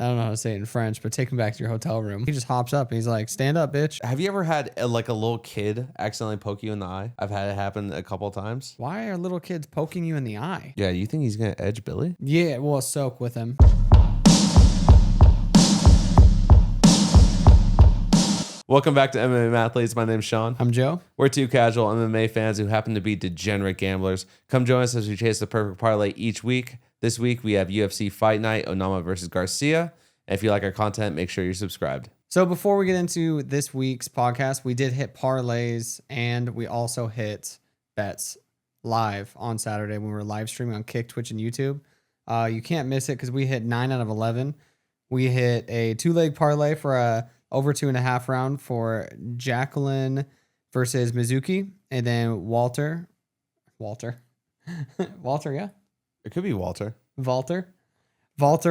I don't know how to say it in French, but take him back to your hotel room. He just hops up and he's like, stand up, bitch. Have you ever had like a little kid accidentally poke you in the eye? I've had it happen a couple of times. Why are little kids poking you in the eye? Yeah, you think he's going to edge Billy? Yeah, we'll soak with him. Welcome back to MMA Athletes. My name's Sean. I'm Joe. We're two casual MMA fans who happen to be degenerate gamblers. Come join us as we chase the perfect parlay each week. This week, we have UFC Fight Night, Onama versus Garcia. And if you like our content, make sure you're subscribed. So before we get into this week's podcast, we did hit parlays and we also hit bets live on Saturday when we were live streaming on Kick, Twitch, and YouTube. You can't miss it because we hit 9 out of 11. We hit a 2-leg parlay for a over 2.5 round for Jacqueline versus Mizuki, and then Walter, yeah. It could be Walter. Walter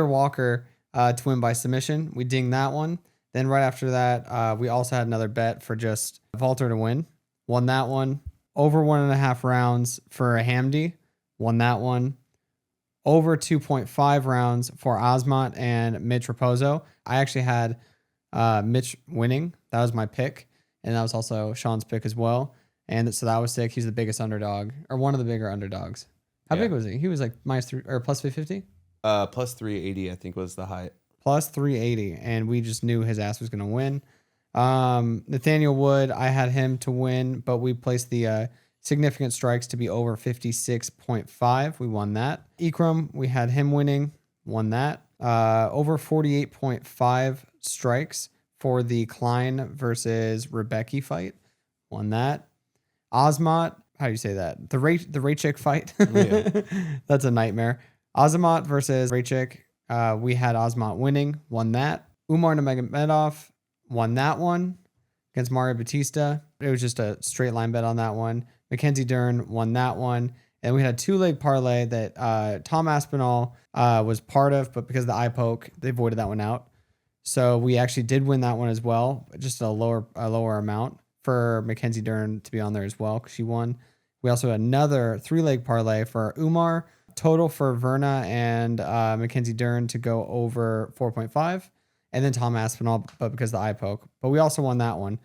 Walker to win by submission. We dinged that one. Then right after that, we also had another bet for just Walter to win. Won that one. Over 1.5 rounds for Hamdi. Won that one. Over 2.5 rounds for Osmont and Mitch Raposo. I actually had Mitch winning. That was my pick. And that was also Sean's pick as well. And so that was sick. He's the biggest underdog, or one of the bigger underdogs. How big was he? He was like -3 or plus 350? Plus 380, I think, was the height. Plus 380. And we just knew his ass was going to win. Nathaniel Wood, I had him to win, but we placed the significant strikes to be over 56.5. We won that. Ikram, we had him winning. Won that. Over 48.5 strikes for the Klein versus Rebecca fight. Won that. Osmont, how do you say that? The Raychick fight. Yeah. That's a nightmare. Osmont versus Raychick. We had Osmont winning. Won that. Umar Nurmagomedov won that one against Mario Batista. It was just a straight line bet on that one. Mackenzie Dern won that one. And we had a 2-leg parlay that Tom Aspinall was part of, but because of the eye poke, they voided that one out. So we actually did win that one as well, just a lower amount for Mackenzie Dern to be on there as well because she won. We also had another 3-leg parlay for Umar, total for Verna and Mackenzie Dern to go over 4.5, and then Tom Aspinall, but because of the eye poke. But we also won that one.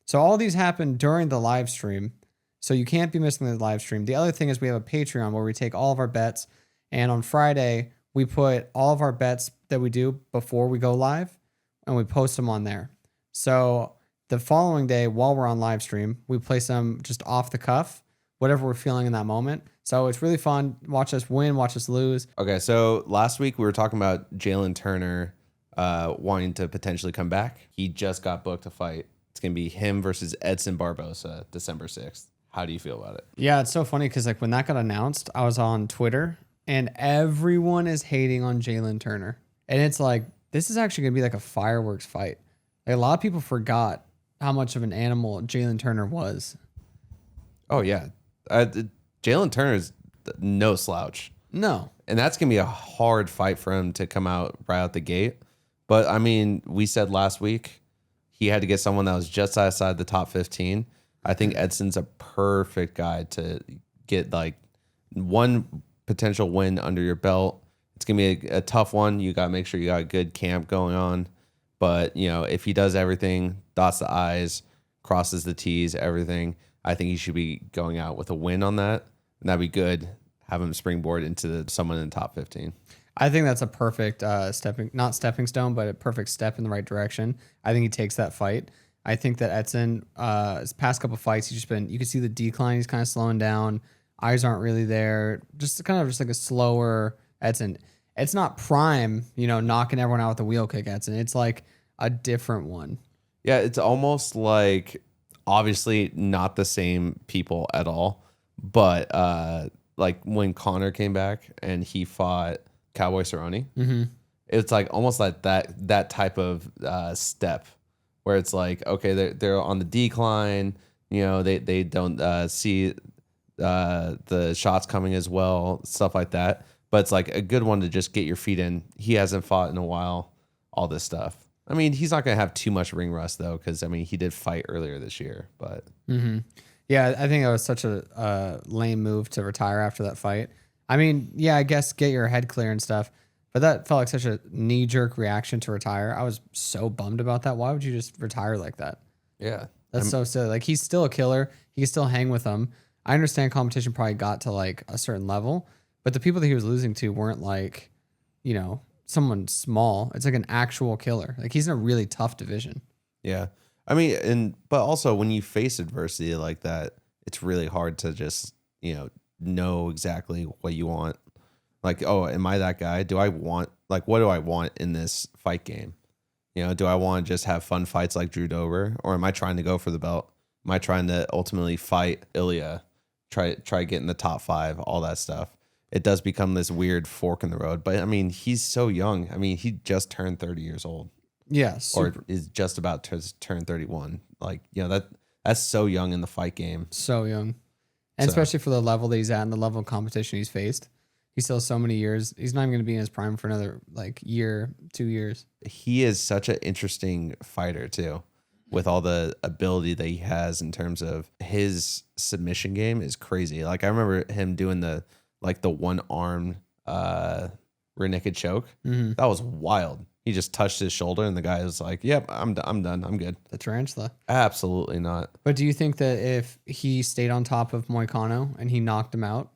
So all these happened during the live stream. So you can't be missing the live stream. The other thing is we have a Patreon where we take all of our bets. And on Friday, we put all of our bets that we do before we go live and we post them on there. So the following day, while we're on live stream, we place them just off the cuff, whatever we're feeling in that moment. So it's really fun. Watch us win, watch us lose. Okay, so last week we were talking about Jalen Turner wanting to potentially come back. He just got booked to fight. It's going to be him versus Edson Barbosa, December 6th. How do you feel about it? Yeah, it's so funny because like when that got announced, I was on Twitter and everyone is hating on Jalen Turner. And it's like, this is actually going to be like a fireworks fight. Like a lot of people forgot how much of an animal Jalen Turner was. Oh, yeah. Jalen Turner is no slouch. No. And that's going to be a hard fight for him to come out right out the gate. But, I mean, we said last week he had to get someone that was just outside the top 15. I think Edson's a perfect guy to get like one potential win under your belt. It's going to be a tough one. You got to make sure you got a good camp going on. But, you know, if he does everything, dots the I's, crosses the T's, everything, I think he should be going out with a win on that. And that'd be good. Have him springboard into someone in the top 15. I think that's a perfect not stepping stone, but a perfect step in the right direction. I think he takes that fight. I think that Edson, his past couple fights, you can see the decline. He's kind of slowing down. Eyes aren't really there. Just like a slower Edson. It's not prime, knocking everyone out with a wheel kick Edson. It's like a different one. Yeah, it's almost like obviously not the same people at all. But like when Conor came back and he fought Cowboy Cerrone, it's like almost like that type of step. Where it's like, okay, they're on the decline, they don't see the shots coming as well, stuff like that. But it's like a good one to just get your feet in. He hasn't fought in a while, all this stuff. I mean, he's not going to have too much ring rust, though, because, I mean, he did fight earlier this year. But yeah, I think it was such a lame move to retire after that fight. I mean, yeah, I guess get your head clear and stuff. But that felt like such a knee jerk reaction to retire. I was so bummed about that. Why would you just retire like that? Yeah. That's so silly. Like he's still a killer. He can still hang with them. I understand competition probably got to like a certain level, but the people that he was losing to weren't like, someone small. It's like an actual killer. Like he's in a really tough division. Yeah. I mean, but also when you face adversity like that, it's really hard to just, know exactly what you want. Like, oh, am I that guy? What do I want in this fight game? Do I want to just have fun fights like Drew Dober, or am I trying to go for the belt? Am I trying to ultimately fight Ilya, try get in the top 5, all that stuff? It does become this weird fork in the road. But I mean, he's so young. I mean, he just turned 30 years old. Yeah, or is just about to turn 31. Like, that's so young in the fight game. So young. And especially for the level that he's at and the level of competition he's faced. He still has so many years. He's not even going to be in his prime for another year, 2 years. He is such an interesting fighter too, with all the ability that he has in terms of his submission game is crazy. Like I remember him doing the one arm rear naked choke. Mm-hmm. That was wild. He just touched his shoulder and the guy was like, "Yep, I'm done. I'm good." The tarantula. Absolutely not. But do you think that if he stayed on top of Moicano and he knocked him out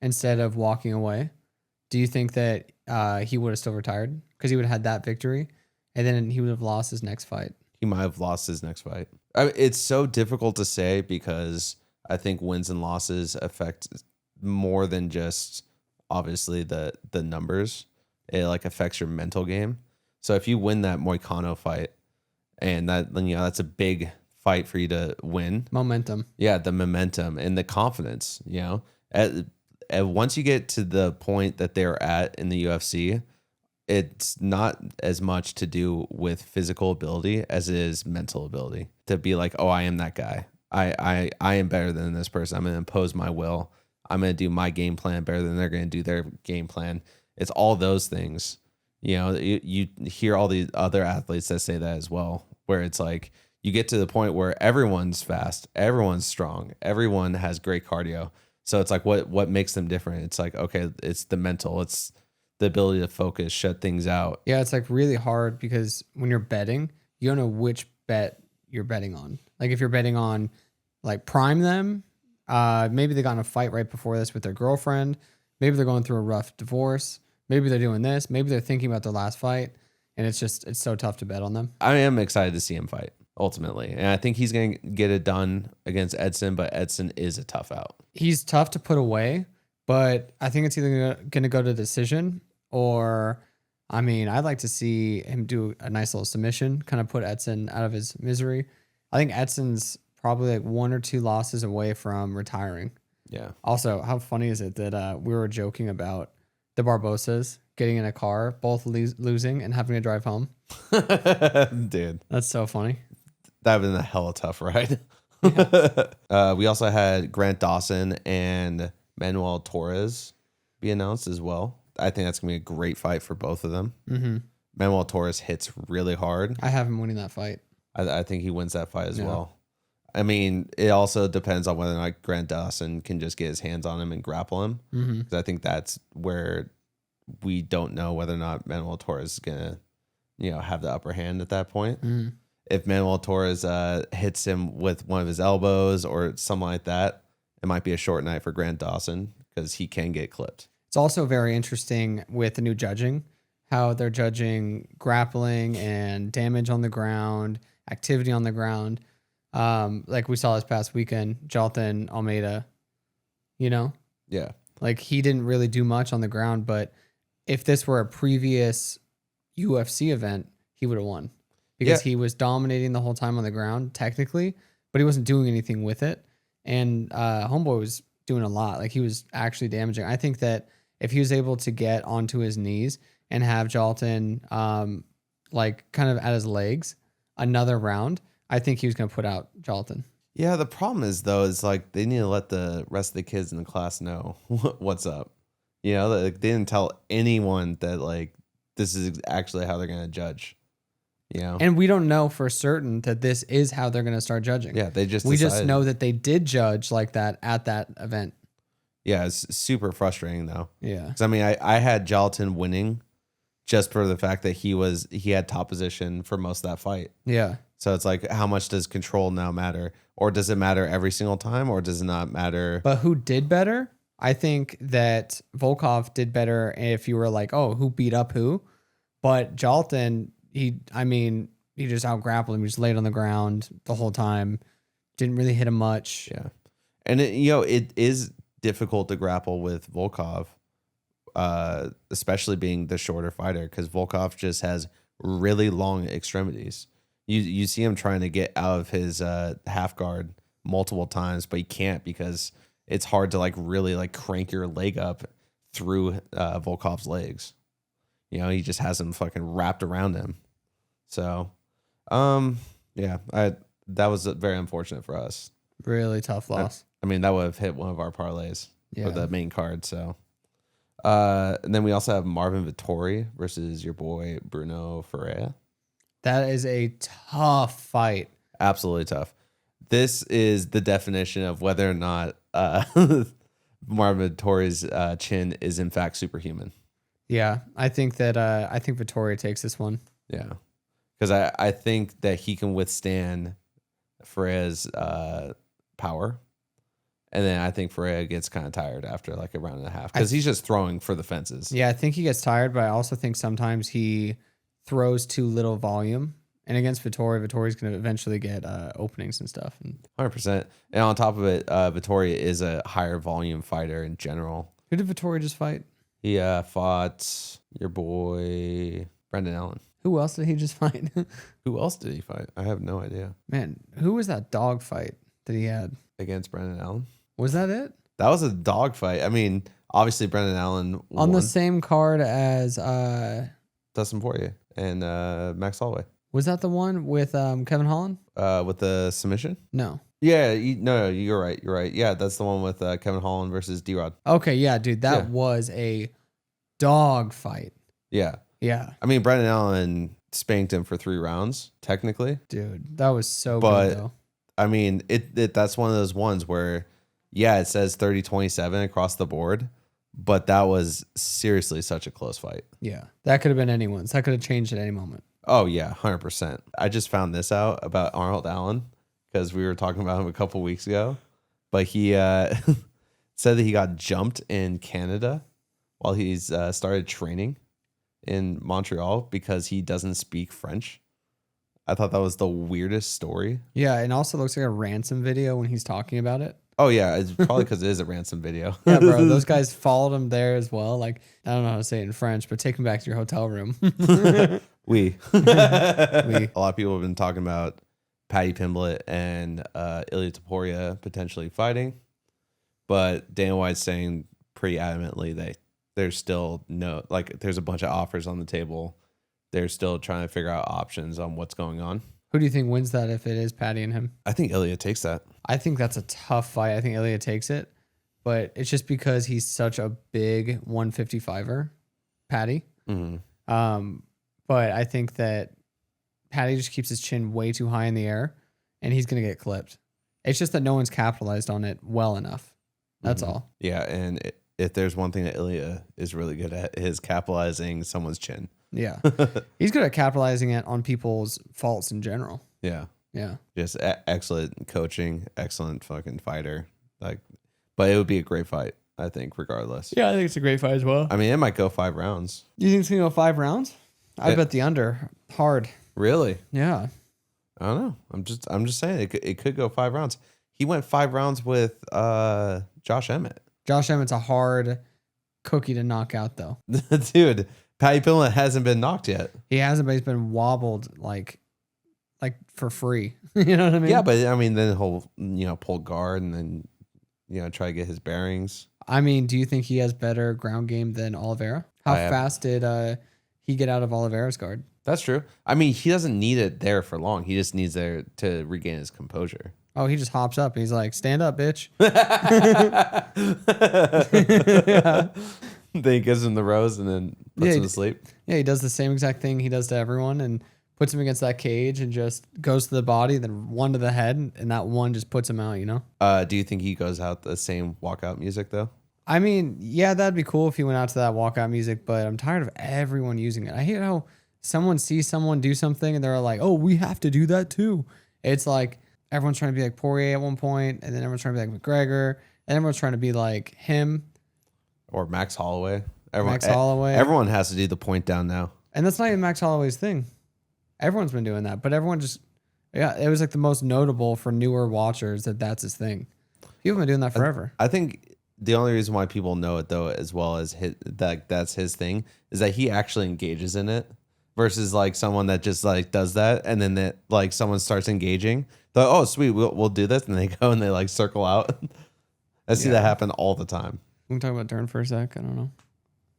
instead of walking away, do you think that he would have still retired? Because he would have had that victory and then he would have lost his next fight. He might have lost his next fight. It's so difficult to say because I think wins and losses affect more than just obviously the numbers. It affects your mental game. So if you win that Moicano fight, and that's a big fight for you to win. Momentum. Yeah, the momentum and the confidence. Once you get to the point that they're at in the UFC, it's not as much to do with physical ability as it is mental ability. To be like, oh, I am that guy. I am better than this person. I'm going to impose my will. I'm going to do my game plan better than they're going to do their game plan. It's all those things. You hear all these other athletes that say that as well, where it's like you get to the point where everyone's fast, everyone's strong, everyone has great cardio. So it's like what makes them different? It's like, okay, it's the mental, it's the ability to focus, shut things out. Yeah, it's really hard because when you're betting, you don't know which bet you're betting on. Like if you're betting on prime them, maybe they got in a fight right before this with their girlfriend. Maybe they're going through a rough divorce. Maybe they're doing this. Maybe they're thinking about their last fight. And it's so tough to bet on them. I am excited to see him fight ultimately. And I think he's going to get it done against Edson, but Edson is a tough out. He's tough to put away, but I think it's either going to go to decision or, I'd like to see him do a nice little submission, kind of put Edson out of his misery. I think Edson's probably 1 or 2 losses away from retiring. Yeah. Also, how funny is it that we were joking about the Barbosas getting in a car, both losing and having to drive home? Dude. That's so funny. That would have been a hella tough ride. Yeah. We also had Grant Dawson and Manuel Torres be announced as well. I think that's going to be a great fight for both of them. Mm-hmm. Manuel Torres hits really hard. I have him winning that fight. I think he wins that fight as well. I mean, it also depends on whether or not Grant Dawson can just get his hands on him and grapple him. Mm-hmm. Because I think that's where we don't know whether or not Manuel Torres is going to, have the upper hand at that point. Mm-hmm. If Manuel Torres hits him with one of his elbows or something like that, it might be a short night for Grant Dawson because he can get clipped. It's also very interesting with the new judging, how they're judging grappling and damage on the ground, activity on the ground. Like we saw this past weekend, Jonathan Almeida, Yeah. he didn't really do much on the ground, but if this were a previous UFC event, he would have won because he was dominating the whole time on the ground technically, but he wasn't doing anything with it. And Homeboy was doing a lot. He was actually damaging. I think that if he was able to get onto his knees and have Jalton kind of at his legs another round, I think he was going to put out Jalton. Yeah, the problem is though, they need to let the rest of the kids in the class know what's up. They didn't tell anyone that this is actually how they're going to judge. And we don't know for certain that this is how they're going to start judging. Yeah, we just know that they did judge like that at that event. Yeah, it's super frustrating though. Yeah. Because I had Jalton winning just for the fact that he had top position for most of that fight. Yeah. So it's like, how much does control now matter? Or does it matter every single time? Or does it not matter? But who did better? I think that Volkov did better if you were like, oh, who beat up who? But Jalton, he just out-grappled him. He just laid on the ground the whole time. Didn't really hit him much. Yeah. And, it is difficult to grapple with Volkov, especially being the shorter fighter, because Volkov just has really long extremities. You see him trying to get out of his half guard multiple times, but he can't because it's hard to like really like crank your leg up through Volkov's legs. He just has him fucking wrapped around him. So, yeah, that was very unfortunate for us. Really tough loss. I mean, that would have hit one of our parlays Yeah. for the main card. So, and then we also have Marvin Vettori versus your boy Bruno Ferreira. That is a tough fight. Absolutely tough. This is the definition of whether or not Marvin Vettori's chin is in fact superhuman. Yeah, I think Vettori takes this one. Yeah, because I think that he can withstand Ferreira's power, and then I think Ferreira gets kind of tired after like a round and a half because he's just throwing for the fences. Yeah, I think he gets tired, but I also think sometimes he throws too little volume. And against Vettori's going to eventually get openings and stuff. 100%. And on top of it, Vettori is a higher volume fighter in general. Who did Vettori just fight? He fought your boy Brendan Allen. Who else did he just fight? Who else did he fight? I have no idea. Man, who was that dog fight that he had? Against Brendan Allen? Was that it? That was a dog fight. I mean, obviously Brendan Allen won. On the same card as... Dustin Poirier and Max Holloway. Was that the one with Kevin Holland? With the submission? No. Yeah, no, you're right. You're right. Yeah, that's the one with Kevin Holland versus D-Rod. Okay, yeah, dude, that was a dog fight. Yeah. Yeah. I mean, Brendan Allen spanked him for 3 rounds, technically. Dude, that was so good, though. I mean, that's one of those ones where, yeah, it says 30-27 across the board, but that was seriously such a close fight. Yeah, that could have been anyone's. That could have changed at any moment. Oh, yeah, 100%. I just found this out about Arnold Allen because we were talking about him a couple weeks ago. But he said that he got jumped in Canada while he's started training in Montreal because he doesn't speak French. I thought that was the weirdest story. Yeah, and also looks like a ransom video when he's talking about it. Oh, yeah, it's probably because it is a ransom video. Yeah, bro, those guys followed him there as well. Like, I don't know how to say it in French, but take him back to your hotel room. We. A lot of people have been talking about Paddy Pimblett and Ilia Topuria potentially fighting, but Dana White's saying pretty adamantly that there's still there's a bunch of offers on the table. They're still trying to figure out options on what's going on. Who do you think wins that if it is Paddy and him? I think Ilia takes that. I think that's a tough fight. I think Ilia takes it, but it's just because he's such a big 155er, Paddy. Mm-hmm. But I think that Paddy just keeps his chin way too high in the air, and he's going to get clipped. It's just that no one's capitalized on it well enough. That's all. Yeah, and if there's one thing that Ilia is really good at, is capitalizing someone's chin. Yeah. He's good at capitalizing it on people's faults in general. Yeah. Yeah. Just excellent coaching, excellent fucking fighter. But it would be a great fight, I think, regardless. Yeah, I think it's a great fight as well. I mean, it might go 5 rounds. You think it's going to go 5 rounds? I bet the under hard. Really? Yeah. I don't know. I'm just saying it could go 5 rounds. He went 5 rounds with Josh Emmett. Josh Emmett's a hard cookie to knock out, though. Dude, Paddy Pimblett hasn't been knocked yet. He hasn't, but he's been wobbled like for free. You know what I mean? Yeah, but I mean, then he'll pull guard and then try to get his bearings. I mean, do you think he has better ground game than Oliveira? How fast did he get out of Oliveira's guard? That's true. I mean, he doesn't need it there for long. He just needs there to regain his composure. Oh, he just hops up and he's like, "Stand up, bitch." Then he gives him the rose and then puts him to sleep. Yeah, he does the same exact thing he does to everyone and puts him against that cage and just goes to the body, then one to the head, and that one just puts him out, Do you think he goes out the same walkout music, though? I mean, yeah, that'd be cool if he went out to that walkout music, but I'm tired of everyone using it. I hate how someone sees someone do something and they're like, oh, we have to do that too. It's like everyone's trying to be like Poirier at one point, and then everyone's trying to be like McGregor, and everyone's trying to be like him. Or Max Holloway. Max Holloway. Everyone has to do the point down now. And that's not even Max Holloway's thing. Everyone's been doing that, but everyone just, yeah, it was like the most notable for newer watchers that that's his thing. People have been doing that forever. I think the only reason why people know it though, as well as that's his thing, is that he actually engages in it versus like someone that just like does that and then that like someone starts engaging. They're like, oh sweet, we'll do this, and they go and they like circle out. I see that happen all the time. We can talk about Dern for a sec. I don't know.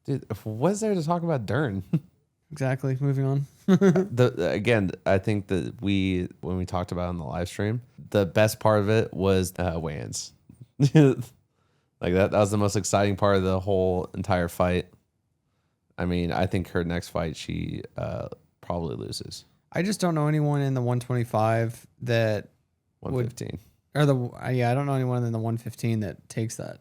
Dude, what's there to talk about Dern? Exactly. Moving on. Again, I think that when we talked about it on the live stream, the best part of it was weigh-ins. Like that was the most exciting part of the whole entire fight. I mean, I think her next fight, she probably loses. I just don't know anyone in the 125 that 115. I don't know anyone in the 115 that takes that.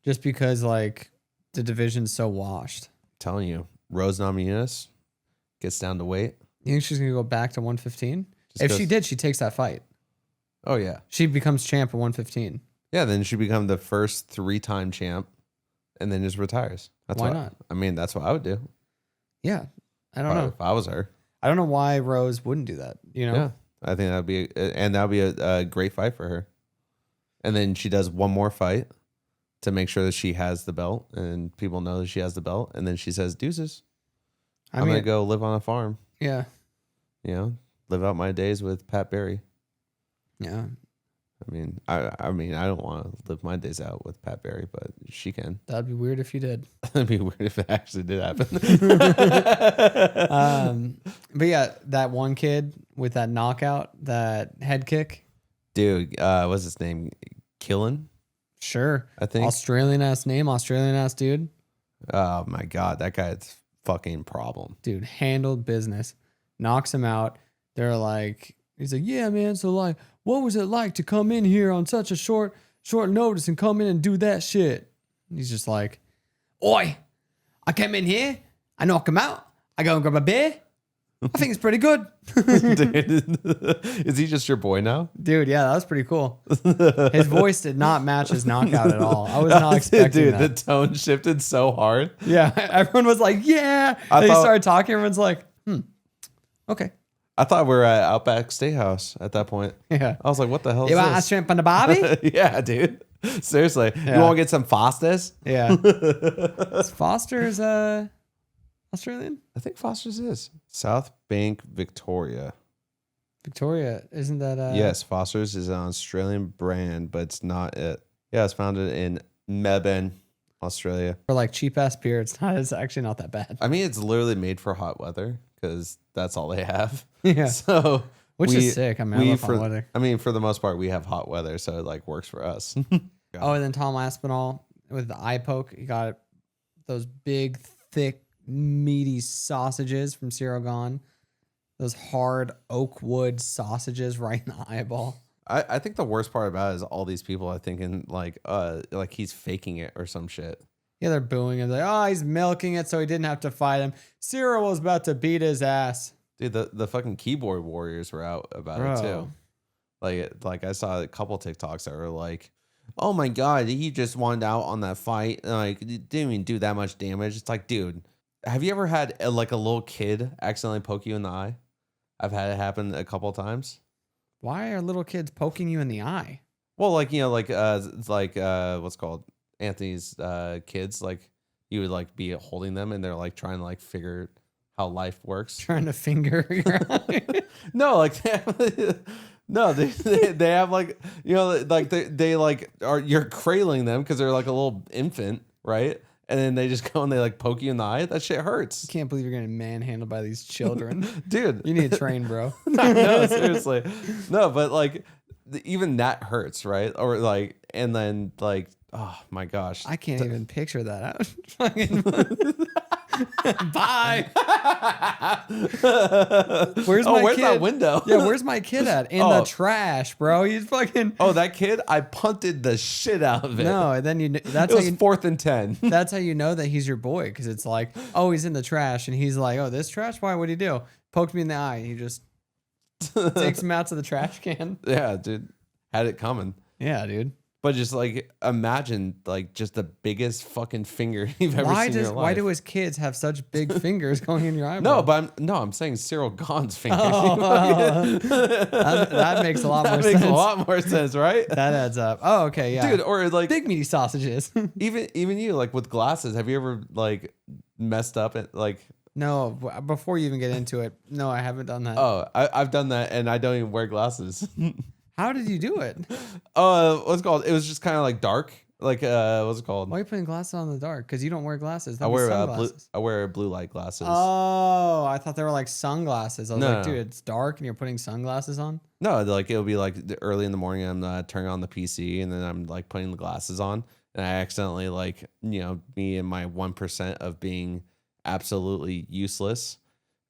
Just because like the division's so washed. I'm telling you, Rose Namajunas gets down to weight. You think she's gonna go back to 115? If she did, she takes that fight. Oh yeah, she becomes champ at 115. Yeah, then she become the first 3-time champ, and then just retires. Why not? I mean, that's what I would do. Yeah, I don't know if I was her. I don't know why Rose wouldn't do that. You know? Yeah, I think that'd be a great fight for her. And then she does one more fight to make sure that she has the belt, and people know that she has the belt. And then she says, "Deuces, I'm gonna go live on a farm." Yeah, live out my days with Pat Barry. Yeah. I mean, I don't want to live my days out with Pat Barry, but she can. That'd be weird if you did. That'd be weird if it actually did happen. But yeah, that one kid with that knockout, that head kick. Dude, what's his name? Killen? Sure. I think. Australian ass name, Australian ass dude. Oh my God, that guy's fucking problem. Dude, handled business. Knocks him out. They're like, he's like, yeah, man. So like, what was it like to come in here on such a short notice and come in and do that shit? And he's just like, oi, I came in here, I knock him out, I go and grab a beer. I think it's pretty good. Dude, is he just your boy now? Dude, yeah, that was pretty cool. His voice did not match his knockout at all. I was not expecting that. Dude, the tone shifted so hard. Yeah, everyone was like, yeah. And he started talking, everyone's like, okay. I thought we were at Outback Steakhouse at that point. Yeah. I was like, what the hell is you this? want a shrimp on the barbie? Yeah, dude. Seriously. You want to get some Foster's? Yeah. Is Foster's Australian? I think Foster's is. South Bank, Victoria. Victoria, isn't that... Yes, Foster's is an Australian brand, but it's not it. Yeah, it's founded in Melbourne, Australia. For like cheap-ass beer, it's actually not that bad. I mean, it's literally made for hot weather because that's all they have. Yeah. So... Which is sick. I mean, I love hot weather. I mean, for the most part, we have hot weather, so it like works for us. Oh, and then Tom Aspinall with the eye poke. He got those big, thick, meaty sausages from Cyril Gone. Those hard oak wood sausages right in the eyeball. I think the worst part about it is all these people are thinking like he's faking it or some shit. Yeah, they're booing him. They're like, oh, he's milking it so he didn't have to fight him. Cyril was about to beat his ass. Dude, the fucking keyboard warriors were out about it too. Like I saw a couple TikToks that were like, "Oh my God, he just won out on that fight. Like, he didn't even do that much damage." It's like, dude, have you ever had a little kid accidentally poke you in the eye? I've had it happen a couple of times. Why are little kids poking you in the eye? Well, what's called Anthony's kids. Like, you would like be holding them, and they're like trying to like figure how life works. Trying to finger your eye. No, like they have like, you know, like they like you're cradling them because they're like a little infant, right? And then they just go and they like poke you in the eye. That shit hurts. I can't believe you're getting manhandled by these children. Dude, you need to train, bro. No, seriously. No, but like even that hurts, right? Or like, and then like, oh my gosh. I can't even picture that. Bye. Where's where's kid? that window? Yeah, where's my kid at? In the trash, bro. He's fucking. Oh, that kid! I punted the shit out of it. No, and then that's it how was you 4th and 10. That's how you know that he's your boy, because it's like, oh, he's in the trash, and he's like, oh, this trash? Why? What'd he do? Poked me in the eye. He just takes him out to the trash can. Yeah, dude, had it coming. Yeah, dude. But just like imagine like just the biggest fucking finger you've ever seen in your life. Why do his kids have such big fingers going in your eyeball? No, but I'm saying Cyril Gahn's fingers. That makes a lot more sense. That makes a lot more sense, right? That adds up. Oh, okay, yeah, Dude, or like big meaty sausages. even you like with glasses. Have you ever like messed up at like? No, before you even get into it, no, I haven't done that. Oh, I've done that, and I don't even wear glasses. How did you do it? What's it called? It was just kind of like dark. Like what's it called? Why are you putting glasses on in the dark? Because you don't wear glasses. I wear blue light glasses. Oh, I thought they were like sunglasses. I was No. like, dude, it's dark and you're putting sunglasses on. No, like it'll be like early in the morning. I'm turning on the PC, and then I'm like putting the glasses on, and I accidentally like me and my 1% of being absolutely useless.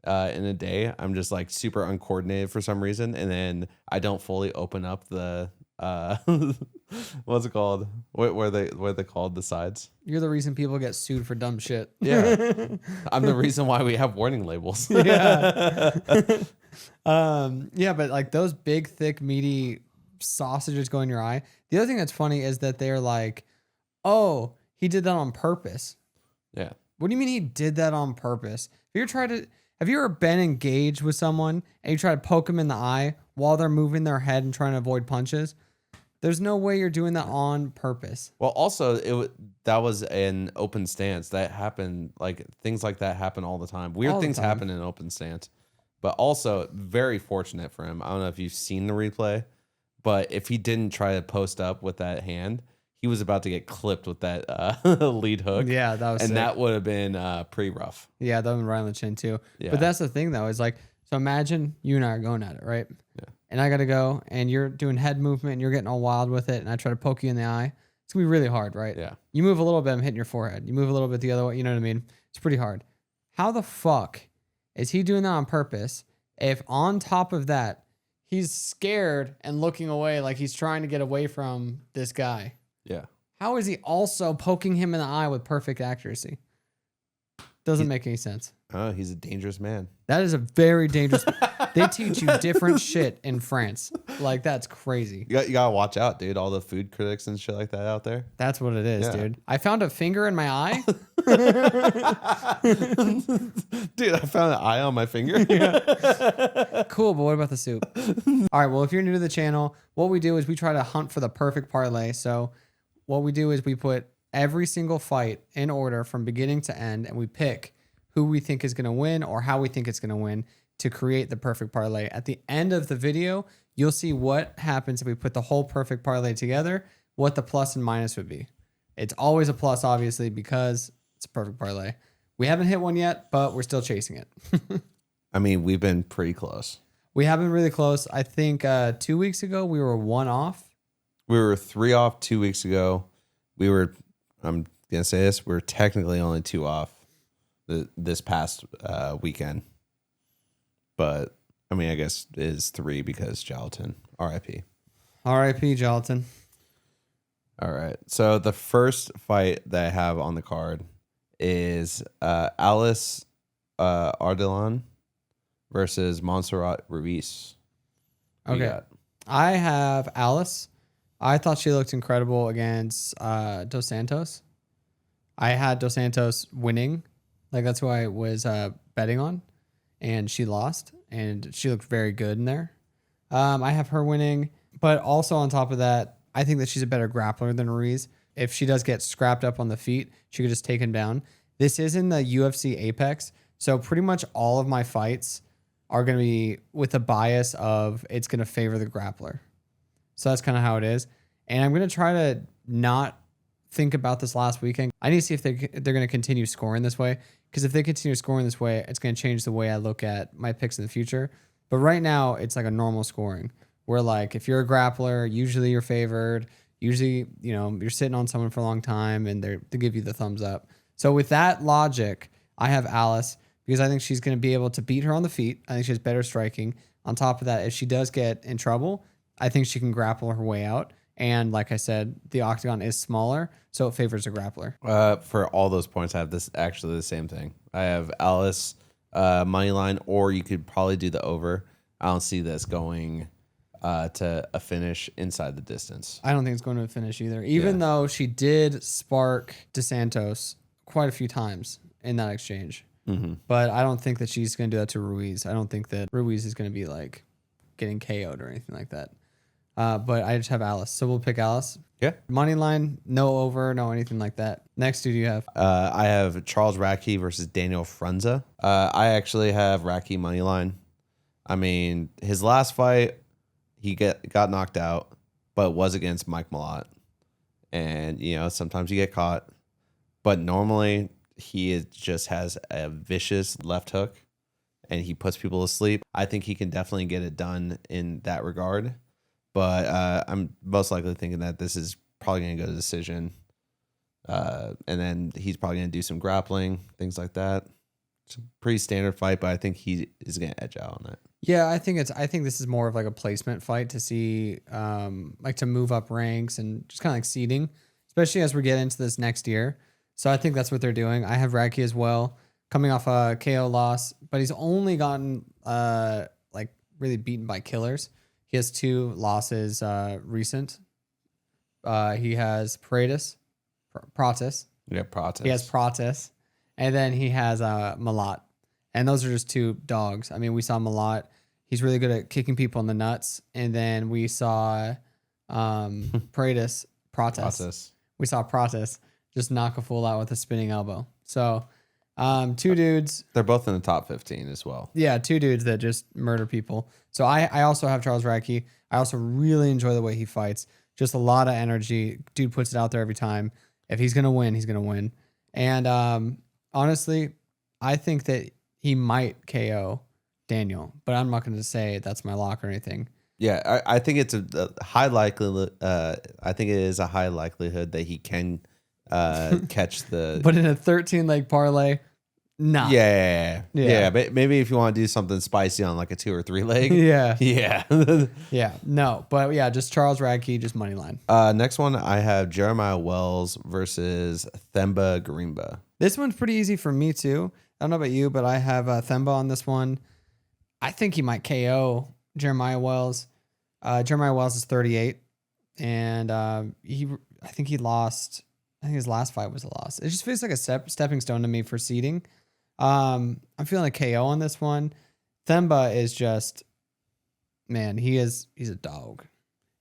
In a day, I'm just like super uncoordinated for some reason, and then I don't fully open up the what's it called? What are they called? The sides. You're the reason people get sued for dumb shit. Yeah, I'm the reason why we have warning labels. Yeah. Yeah, but like those big, thick, meaty sausages go in your eye. The other thing that's funny is that they're like, oh, he did that on purpose. Yeah. What do you mean he did that on purpose? Have you ever been engaged with someone and you try to poke them in the eye while they're moving their head and trying to avoid punches? There's no way you're doing that on purpose. Well, also that was an open stance that happened. Like things like that happen all the time. Weird things happen in open stance, but also very fortunate for him. I don't know if you've seen the replay, but if he didn't try to post up with that hand, he was about to get clipped with that lead hook. Yeah, that was sick. that would have been pretty rough. Yeah, that one right on the chin too. Yeah. But that's the thing though, is like, so imagine you and I are going at it, right? Yeah. And I gotta go, and you're doing head movement, and you're getting all wild with it, and I try to poke you in the eye. It's gonna be really hard, right? Yeah. You move a little bit, I'm hitting your forehead. You move a little bit the other way, you know what I mean? It's pretty hard. How the fuck is he doing that on purpose if on top of that, he's scared and looking away like he's trying to get away from this guy? Yeah. How is he also poking him in the eye with perfect accuracy? Doesn't make any sense. Oh, he's a dangerous man. That is a very dangerous. They teach you different shit in France. Like, that's crazy. You gotta watch out, dude. All the food critics and shit like that out there. That's what it is, Yeah. dude. I found a finger in my eye. Dude, I found an eye on my finger. Cool, but what about the soup? All right, well, if you're new to the channel, what we do is we try to hunt for the perfect parlay. So what we do is we put every single fight in order from beginning to end, and we pick who we think is going to win or how we think it's going to win to create the perfect parlay. At the end of the video, you'll see what happens if we put the whole perfect parlay together, what the plus and minus would be. It's always a plus, obviously, because it's a perfect parlay. We haven't hit one yet, but we're still chasing it. I mean, we've been pretty close. We have been really close. I think 2 weeks ago, we were 1 off. We were 3 off 2 weeks ago. I'm going to say this, we're technically only 2 off this past weekend. But, I mean, I guess it is 3 because Gelatin, RIP. RIP, Gelatin. All right. So the first fight that I have on the card is Alice Ardalan versus Montserrat Ruiz. Who you Okay. got? I have Alice. I thought she looked incredible against Dos Santos. I had Dos Santos winning. Like, that's who I was betting on. And she lost. And she looked very good in there. I have her winning. But also on top of that, I think that she's a better grappler than Ruiz. If she does get scrapped up on the feet, she could just take him down. This is in the UFC Apex. So pretty much all of my fights are going to be with a bias of it's going to favor the grappler. So that's kind of how it is. And I'm going to try to not think about this last weekend. I need to see if they're going to continue scoring this way. Because if they continue scoring this way, it's going to change the way I look at my picks in the future. But right now, it's like a normal scoring. Where like if you're a grappler, usually you're favored. Usually, you're sitting on someone for a long time and they give you the thumbs up. So with that logic, I have Alice because I think she's going to be able to beat her on the feet. I think she has better striking. On top of that, if she does get in trouble, I think she can grapple her way out. And like I said, the octagon is smaller, so it favors a grappler. For all those points, I have this actually the same thing. I have Alice money line, or you could probably do the over. I don't see this going to a finish inside the distance. I don't think it's going to a finish either, even though she did spark DeSantos quite a few times in that exchange. Mm-hmm. But I don't think that she's going to do that to Ruiz. I don't think that Ruiz is going to be like getting KO'd or anything like that. But I just have Alice. So we'll pick Alice. Yeah. Money line, no over, no anything like that. Next, who do you have? I have Charles Radke versus Daniel Frunza. I actually have Radke money line. I mean, his last fight, he got knocked out, but was against Mike Malott. And, sometimes you get caught. But normally, just has a vicious left hook, and he puts people to sleep. I think he can definitely get it done in that regard. But I'm most likely thinking that this is probably going to go to decision. And then he's probably going to do some grappling, things like that. It's a pretty standard fight, but I think he is going to edge out on that. Yeah, I think this is more of like a placement fight to see, like to move up ranks and just kind of like seeding, especially as we get into this next year. So I think that's what they're doing. I have Radke as well, coming off a KO loss, but he's only gotten like really beaten by killers. He has 2 losses recent. He has Pratis. Yeah, Pratis. He has Pratis. And then he has Malott. And those are just 2 dogs. I mean, we saw Malott. He's really good at kicking people in the nuts. And then we saw Pratis. We saw Pratis just knock a fool out with a spinning elbow. So 2 dudes. They're both in the top 15 as well. Yeah, 2 dudes that just murder people. So I also have Charles Radke. I also really enjoy the way he fights. Just a lot of energy. Dude puts it out there every time. If he's going to win, he's going to win. And honestly, I think that he might KO Daniel, but I'm not going to say that's my lock or anything. Yeah, I think it's a high likelihood. I think it is a high likelihood that he can catch the. But in a 13-leg parlay, nah. Yeah. But maybe if you want to do something spicy on like a 2 or 3 leg. Yeah. Yeah. Yeah. No, but yeah, just Charles Radke, just money line. Next one, I have Jeremiah Wells versus Themba Garimba. This one's pretty easy for me too. I don't know about you, but I have Themba on this one. I think he might KO Jeremiah Wells. Jeremiah Wells is 38, and I think he lost. I think his last fight was a loss. It just feels like a stepping stone to me for seeding. I'm feeling a KO on this one. Themba is just, man, he's a dog.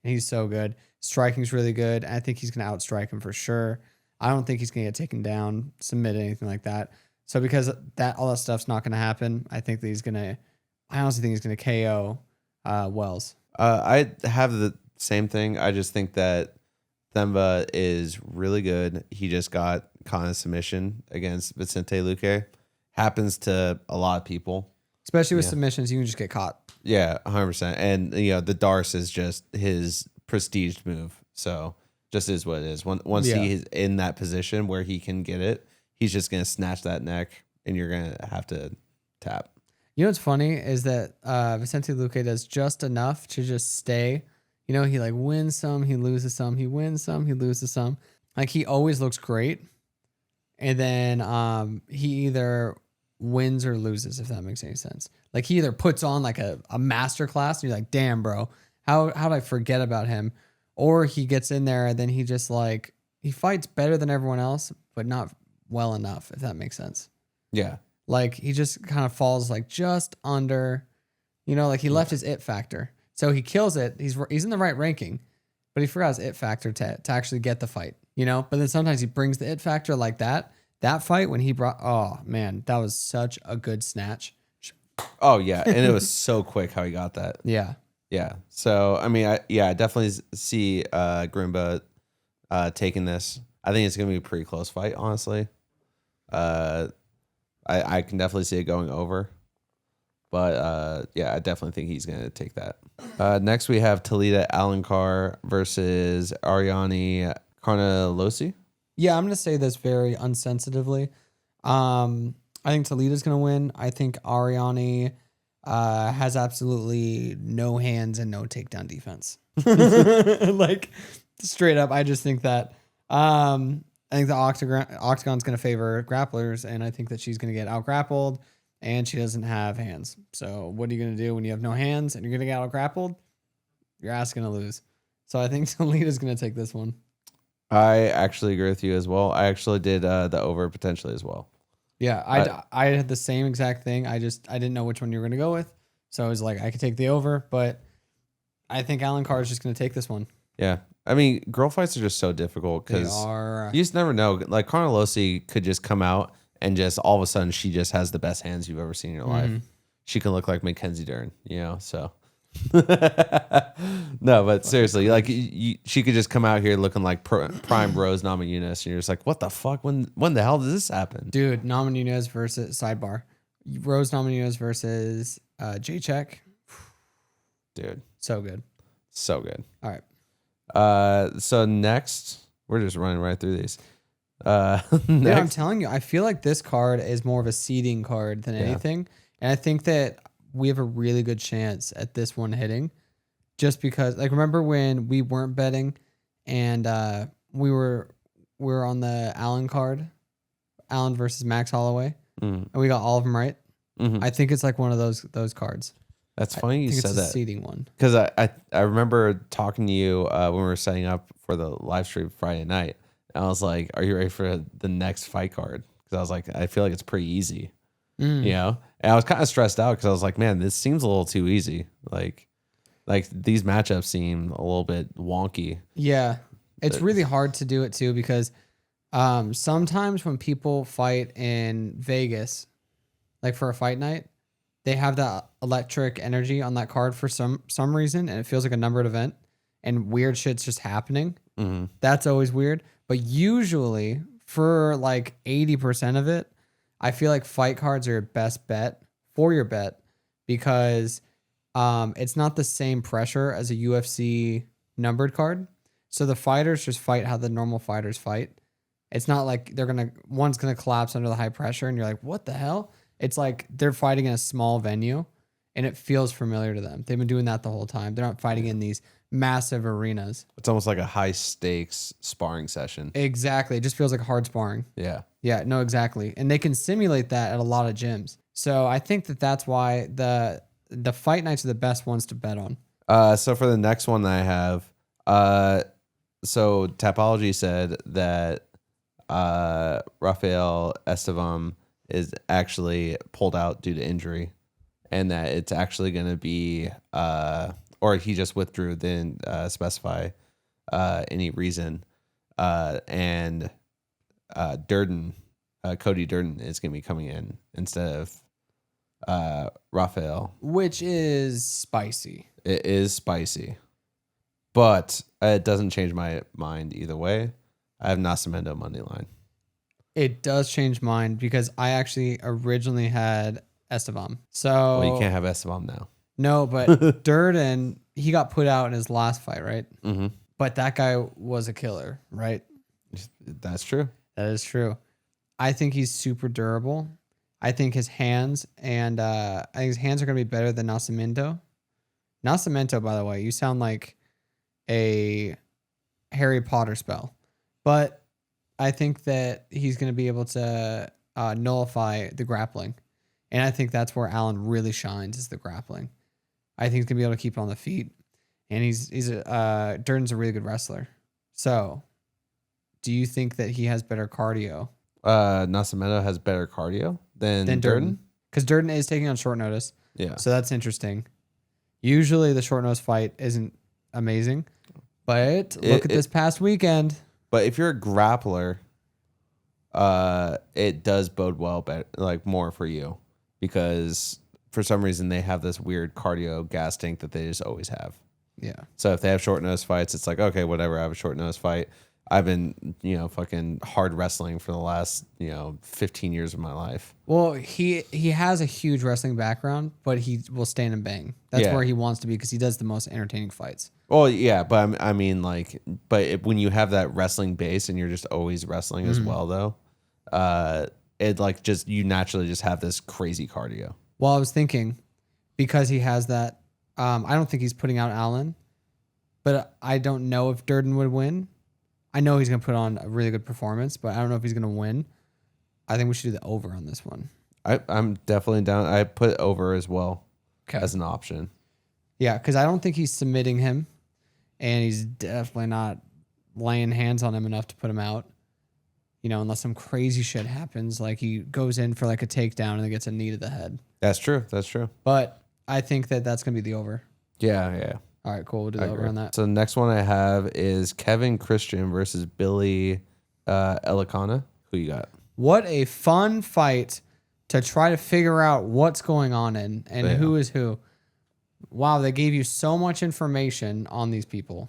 And he's so good. Striking's really good. I think he's going to outstrike him for sure. I don't think he's going to get taken down, submit, anything like that. So because all that stuff's not going to happen, I honestly think he's going to KO Wells. I have the same thing. I just think that Themba is really good. He just got caught in submission against Vicente Luque. Happens to a lot of people. Especially with submissions, you can just get caught. Yeah, 100%. And, the Darce is just his prestige move. So just is what it is. Once he is in that position where he can get it, he's just going to snatch that neck and you're going to have to tap. You know what's funny is that Vicente Luque does just enough to just stay. He like wins some, he loses some, he wins some, he loses some. Like he always looks great. And then he either wins or loses, if that makes any sense. Like he either puts on like a master class and you're like, damn, bro, how did I forget about him? Or he gets in there and then he just like, he fights better than everyone else, but not well enough, if that makes sense. Yeah. Like he just kind of falls like just under, like he left his it factor. So he kills it. He's in the right ranking, but he forgot his it factor to actually get the fight, But then sometimes he brings the it factor like that. That fight when he oh man, that was such a good snatch. Oh yeah. And it was so quick how he got that. Yeah. Yeah. So, I mean, I definitely see Garimba taking this. I think it's going to be a pretty close fight, honestly. I can definitely see it going over. But, I definitely think he's going to take that. Next, we have Talita Alencar versus Ariane Carnelossi. Yeah, I'm going to say this very unsensitively. I think Toledo's going to win. I think Ariane has absolutely no hands and no takedown defense. Like, straight up, I just think that. I think the octagon's going to favor grapplers, and I think that she's going to get out grappled, and she doesn't have hands. So what are you going to do when you have no hands and you're going to get out grappled? Your ass going to lose. So I think Toledo's going to take this one. I actually agree with you as well. I actually did the over potentially as well. Yeah, I had the same exact thing. I didn't know which one you were going to go with. So I was like, I could take the over, but I think Alan Carr is just going to take this one. Yeah. I mean, girl fights are just so difficult because you just never know. Like, Conor Losi could just come out and just all of a sudden she just has the best hands you've ever seen in your life. She can look like Mackenzie Dern, so. No, but seriously, like she could just come out here looking like prime Rose Namajunas, and you're just like, what the fuck? When the hell does this happen? Dude, Namajunas versus sidebar. Rose Namajunas versus Jacek. Dude. So good. So good. All right. So next, we're just running right through these. Dude, I'm telling you, I feel like this card is more of a seeding card than anything. And I think that we have a really good chance at this one hitting just because, like, remember when we weren't betting and we were on the Allen card, Allen versus Max Holloway, and we got all of them right? I think it's like one of those cards. That's funny you said that. Seeding one. Because I remember talking to you when we were setting up for the live stream Friday night. And I was like, are you ready for the next fight card? Because I was like, I feel like it's pretty easy. And I was kind of stressed out because I was like, man, this seems a little too easy. Like these matchups seem a little bit wonky. Yeah. It's really hard to do it too because sometimes when people fight in Vegas, like for a fight night, they have that electric energy on that card for some reason, and it feels like a numbered event, and weird shit's just happening. That's always weird. But usually, for like 80% of it, I feel like fight cards are your best bet for your bet because it's not the same pressure as a UFC numbered card. So the fighters just fight how the normal fighters fight. It's not like one's gonna collapse under the high pressure, and you're like, what the hell? It's like they're fighting in a small venue and it feels familiar to them. They've been doing that the whole time. They're not fighting in these massive arenas. It's almost like a high stakes sparring session. Exactly. It just feels like hard sparring. Yeah. Yeah, no, exactly. And they can simulate that at a lot of gyms. So I think that that's why the fight nights are the best ones to bet on. So for the next one that I have, so Tapology said that Rafael Estevam is actually pulled out due to injury, and that it's actually going to be, or he just withdrew, didn't specify any reason. And Durden, Cody Durden is going to be coming in instead of Rafael. Which is spicy. It is spicy, but it doesn't change my mind either way. I have Nascimento money line. It does change mine because I actually originally had Estevam. So Well, you can't have Estevam now. No, but Durden, he got put out in his last fight, right? Mm-hmm. But that guy was a killer, right? That's true. That is true. I think he's super durable. I think his hands are going to be better than Nascimento. Nascimento, by the way, you sound like a Harry Potter spell. But I think that he's going to be able to nullify the grappling. And I think that's where Allen really shines is the grappling. I think he's going to be able to keep it on the feet. And Durden's a really good wrestler. So do you think that he has better cardio? Nascimento has better cardio than Durden? Because Durden is taking on short notice. Yeah. So that's interesting. Usually the short notice fight isn't amazing. But look at this past weekend. But if you're a grappler, it does bode well, like more for you, because for some reason they have this weird cardio gas tank that they just always have. Yeah. So if they have short notice fights, it's like, okay, whatever. I have a short notice fight. I've been, fucking hard wrestling for the last, 15 years of my life. Well, he has a huge wrestling background, but he will stand and bang. That's where he wants to be because he does the most entertaining fights. Well, yeah, but I mean, like, when you have that wrestling base and you're just always wrestling as well, though, it like just you naturally just have this crazy cardio. Well, I was thinking because he has that. I don't think he's putting out Allen, but I don't know if Durden would win. I know he's going to put on a really good performance, but I don't know if he's going to win. I think we should do the over on this one. I'm definitely down. I put over as well as an option. Yeah, because I don't think he's submitting him, and he's definitely not laying hands on him enough to put him out. You know, unless some crazy shit happens, like he goes in for like a takedown and then gets a knee to the head. That's true. That's true. But I think that that's going to be the over. Yeah. All right, cool. We'll do the over on that. So the next one I have is Kevin Christian versus Billy Elicana. Who you got? What a fun fight to try to figure out what's going on and who is who. Wow, they gave you so much information on these people.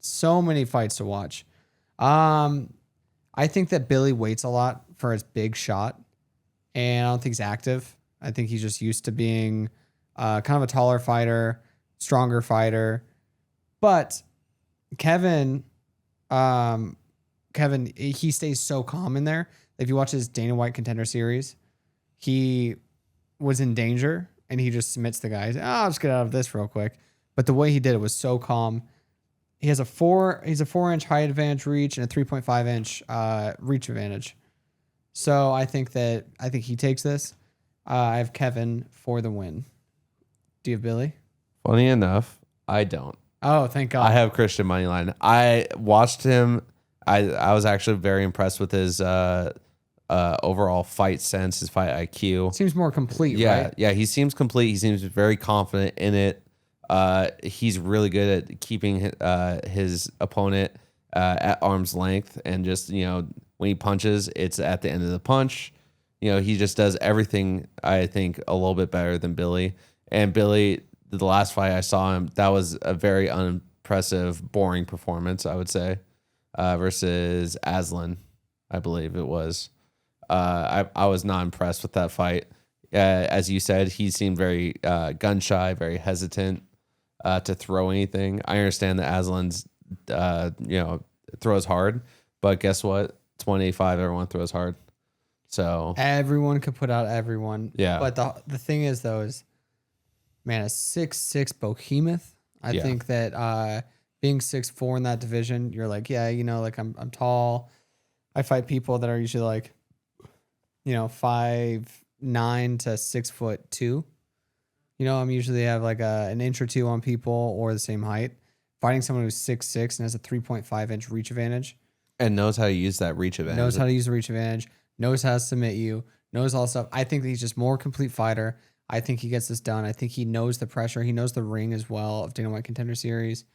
So many fights to watch. I think that Billy waits a lot for his big shot, and I don't think he's active. I think he's just used to being kind of a taller fighter, stronger fighter. But Kevin, he stays so calm in there. If you watch his Dana White Contender Series, he was in danger and he just submits the guy. I'll just get out of this real quick. But the way he did it was so calm. He has a 4-inch height advantage reach and a 3.5-inch reach advantage. So I think he takes this. I have Kevin for the win. Do you have Billy? Funny enough, I don't. Oh, thank God. I have Christian moneyline. I watched him. I was actually very impressed with his overall fight sense, his fight IQ. Seems more complete, right? Yeah, he seems complete. He seems very confident in it. He's really good at keeping his opponent at arm's length, and just, you know, when he punches, it's at the end of the punch. You know, he just does everything, I think, a little bit better than Billy. And Billy, the last fight I saw him, that was a very unimpressive, boring performance, I would say, versus Aslan, I believe it was. I was not impressed with that fight. As you said, he seemed very gun shy, very hesitant to throw anything. I understand that Aslan's, throws hard, but guess what? 185, everyone throws hard. So everyone could put out everyone. Yeah. But the thing is, though, is, man, a 6'6" behemoth. I think that being 6'4" in that division, you're like, yeah, you know, like I'm tall. I fight people that are usually like, you know, 5'9" to 6'2". You know, I'm usually have like an inch or two on people or the same height. Fighting someone who's 6'6" and has a 3.5-inch reach advantage. And knows how to use that reach advantage. Knows how to use the reach advantage. Knows how to submit you. Knows all stuff. I think that he's just more complete fighter. I think he gets this done. I think he knows the pressure. He knows the ring as well of Dana White Contender Series.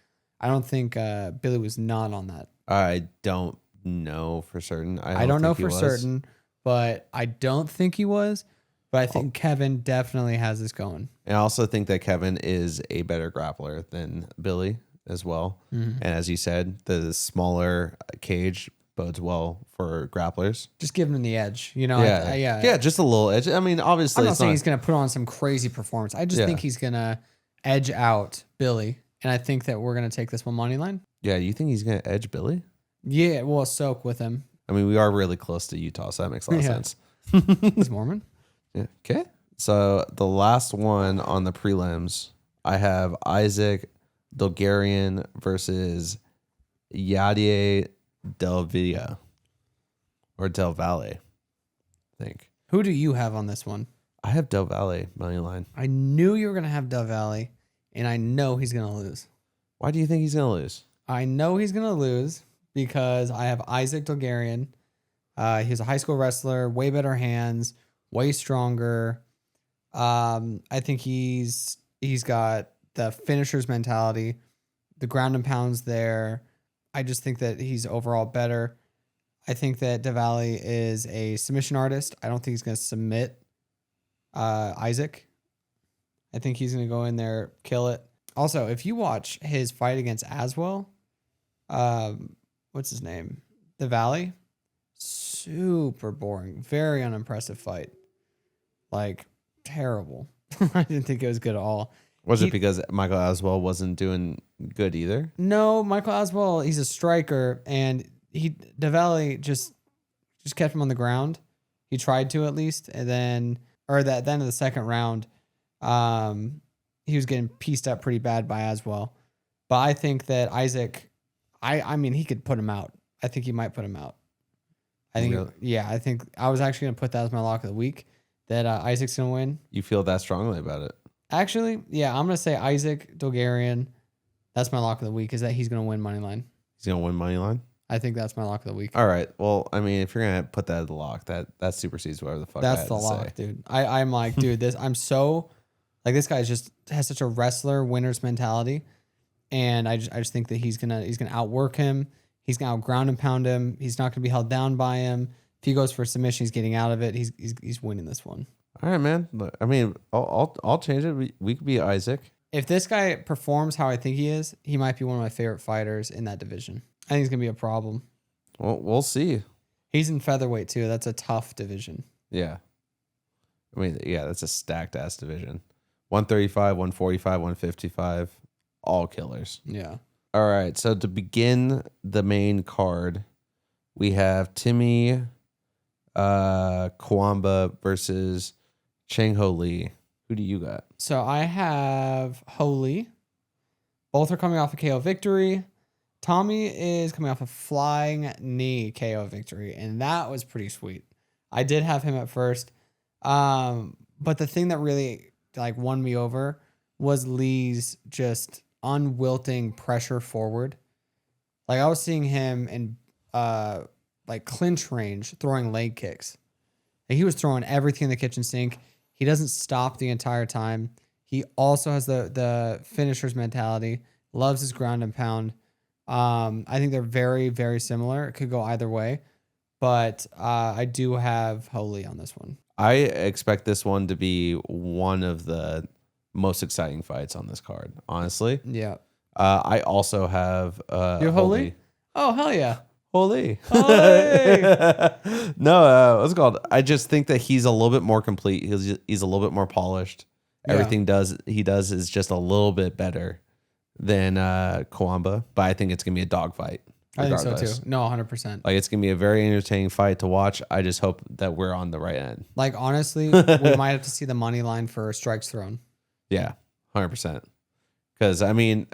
I don't think Billy was not on that. I don't know for certain. I don't know for certain, but I don't think he was. But I think Kevin definitely has this going. And I also think that Kevin is a better grappler than Billy as well. Mm-hmm. And as you said, the smaller cage bodes well for grapplers. Just giving him the edge, you know? Yeah, just a little edge. I mean, obviously, I'm not saying he's going to put on some crazy performance. I just think he's going to edge out Billy. And I think that we're going to take this one money line. Yeah, you think he's going to edge Billy? Yeah, we'll soak with him. I mean, we are really close to Utah, so that makes a lot of sense. He's Mormon. Yeah. Okay. So the last one on the prelims, I have Isaac Dulgarian versus Yadier Del Valle, or Del Valle, I think. Who do you have on this one? I have Del Valle money line. I knew you were going to have Del Valle, and I know he's going to lose. Why do you think he's going to lose? I know he's going to lose because I have Isaac Dulgarian. He's a high school wrestler, way better hands, way stronger. I think he's got the finisher's mentality, the ground and pounds there. I just think that he's overall better. I think that Del Valle is a submission artist. I don't think he's going to submit Isaac. I think he's going to go in there, kill it. Also, if you watch his fight against Aswell, what's his name? Del Valle, super boring, very unimpressive fight. Like, terrible. I didn't think it was good at all. Was it because Michael Aswell wasn't doing good either? No, Michael Aswell, he's a striker, and Del Valle just kept him on the ground. He tried to at least, and then at the end of the second round, he was getting pieced up pretty bad by Aswell. But I think that Isaac, I mean, he could put him out. I think he might put him out. I think, Really? yeah, I think I was actually going to put that as my lock of the week, that Isaac's going to win. You feel that strongly about it? Actually, yeah, I'm going to say Isaac Dulgarian. That's my lock of the week, is that he's going to win money line. He's going to win money line? I think that's my lock of the week. All right. Well, I mean, if you're going to put that as the lock, that supersedes whatever the fuck That's I had the to lock, say. dude. I'm like, dude, this guy just has such a wrestler winner's mentality. And I just think that he's gonna outwork him. He's gonna outground and pound him. He's not gonna be held down by him. If he goes for a submission, he's getting out of it. He's winning this one. All right, man. I mean, I'll change it. We could be Isaac. If this guy performs how I think he is, he might be one of my favorite fighters in that division. I think he's gonna be a problem. Well, we'll see. He's in featherweight too. That's a tough division. Yeah. I mean, yeah, that's a stacked ass division. 135, 145, 155, all killers. Yeah. All right. So to begin the main card, we have Timmy Kwamba versus Chang Ho Lee. Who do you got? So I have Holy. Both are coming off a KO victory. Tommy is coming off a flying knee KO victory, and that was pretty sweet. I did have him at first. But the thing that really won me over was Lee's just unwilting pressure forward. Like, I was seeing him in clinch range throwing leg kicks. Like, he was throwing everything in the kitchen sink. He doesn't stop the entire time. He also has the finisher's mentality, loves his ground and pound. I think they're very, very similar. It could go either way, but I do have Holy on this one. I expect this one to be one of the most exciting fights on this card, honestly. Yeah. I also have You have Holy? Oh, hell yeah. Holy. Holy. No, what's it called? I just think that he's a little bit more complete. He's a little bit more polished. Yeah. Everything he does is just a little bit better than Kwamba, but I think it's gonna be a dogfight. I think so too. No, 100%. Like, it's gonna be a very entertaining fight to watch. I just hope that we're on the right end. Like, honestly, we might have to see the money line for strikes thrown. Yeah, 100%. Because I mean,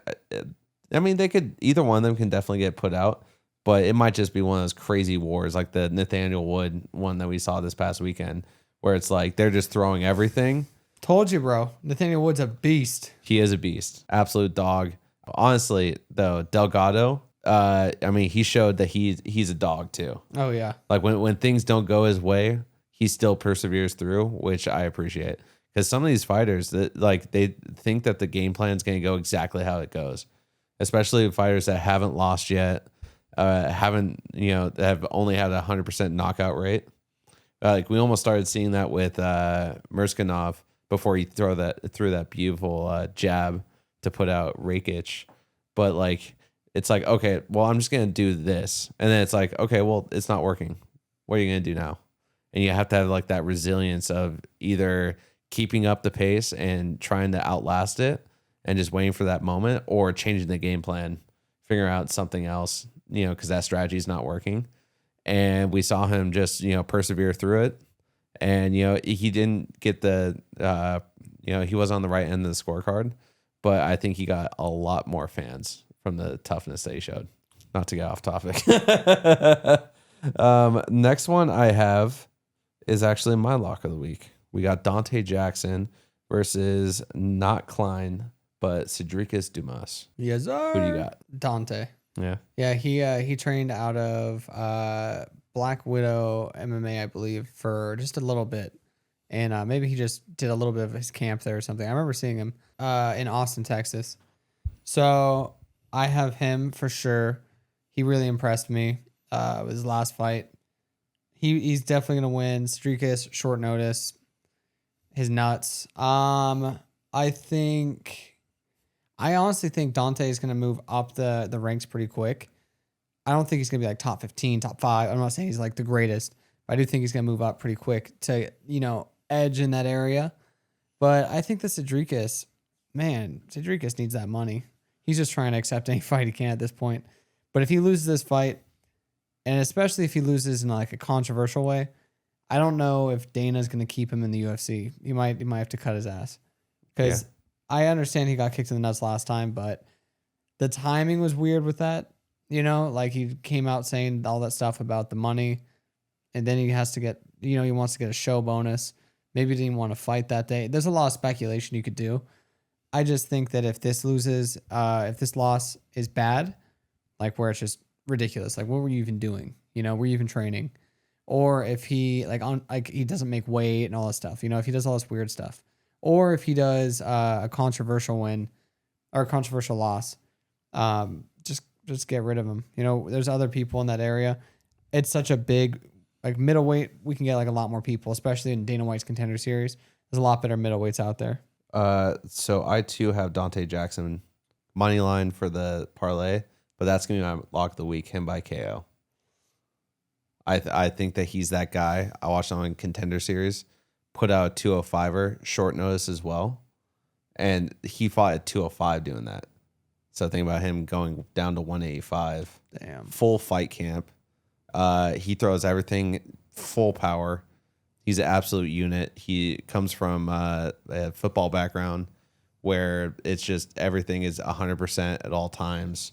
they could, either one of them can definitely get put out, but it might just be one of those crazy wars like the Nathaniel Wood one that we saw this past weekend, where it's like they're just throwing everything. Told you, bro. Nathaniel Wood's a beast. He is a beast, absolute dog. Honestly, though, Delgado, I mean, he showed that he's a dog too. Oh yeah. Like, when things don't go his way, he still perseveres through, which I appreciate. Because some of these fighters, that they think that the game plan is going to go exactly how it goes, especially fighters that haven't lost yet, have only had a 100% knockout rate. Like, we almost started seeing that with Murskanov before he threw that beautiful jab to put out Rakic. But like, it's like, okay, well, I'm just going to do this. And then it's like, okay, well, it's not working. What are you going to do now? And you have to have like that resilience of either keeping up the pace and trying to outlast it and just waiting for that moment, or changing the game plan, figuring out something else, because that strategy is not working. And we saw him just, persevere through it. And, he didn't get he was on the right end of the scorecard, but I think he got a lot more fans from the toughness that he showed. Not to get off topic. Next one I have is actually my lock of the week. We got Dante Jackson versus not Klein, but Cedricus Dumas. Yes, sir. Who do you got? Dante. Yeah. Yeah, he trained out of Black Widow MMA, I believe, for just a little bit. And maybe he just did a little bit of his camp there or something. I remember seeing him in Austin, Texas. So I have him for sure. He really impressed me with his last fight. He's definitely going to win. Cedricus, short notice. His nuts. I honestly think Dante is going to move up the ranks pretty quick. I don't think he's going to be like top 15, top 5. I'm not saying he's like the greatest, but I do think he's going to move up pretty quick to, edge in that area. But I think that Cedricus needs that money. He's just trying to accept any fight he can at this point. But if he loses this fight, and especially if he loses in like a controversial way, I don't know if Dana's going to keep him in the UFC. He might have to cut his ass because I understand he got kicked in the nuts last time, but the timing was weird with that. You know, like he came out saying all that stuff about the money, and then he has to get, he wants to get a show bonus. Maybe he didn't want to fight that day. There's a lot of speculation you could do. I just think that if this loss is bad, like where it's just ridiculous, like what were you even doing? Were you even training? Or if he he doesn't make weight and all that stuff, if he does all this weird stuff, or if he does a controversial win or a controversial loss, just get rid of him. There's other people in that area. It's such a big, like middleweight. We can get like a lot more people, especially in Dana White's Contender Series. There's a lot better middleweights out there. So I too have Dante Jackson money line for the parlay, but that's gonna be my lock of the week. Him by KO. I think that he's that guy. I watched him on Contender Series, put out a 205er, short notice as well, and he fought at 205 doing that. So think about him going down to 185. Damn. Full fight camp. He throws everything full power. He's an absolute unit. He comes from a football background where it's just everything is 100% at all times.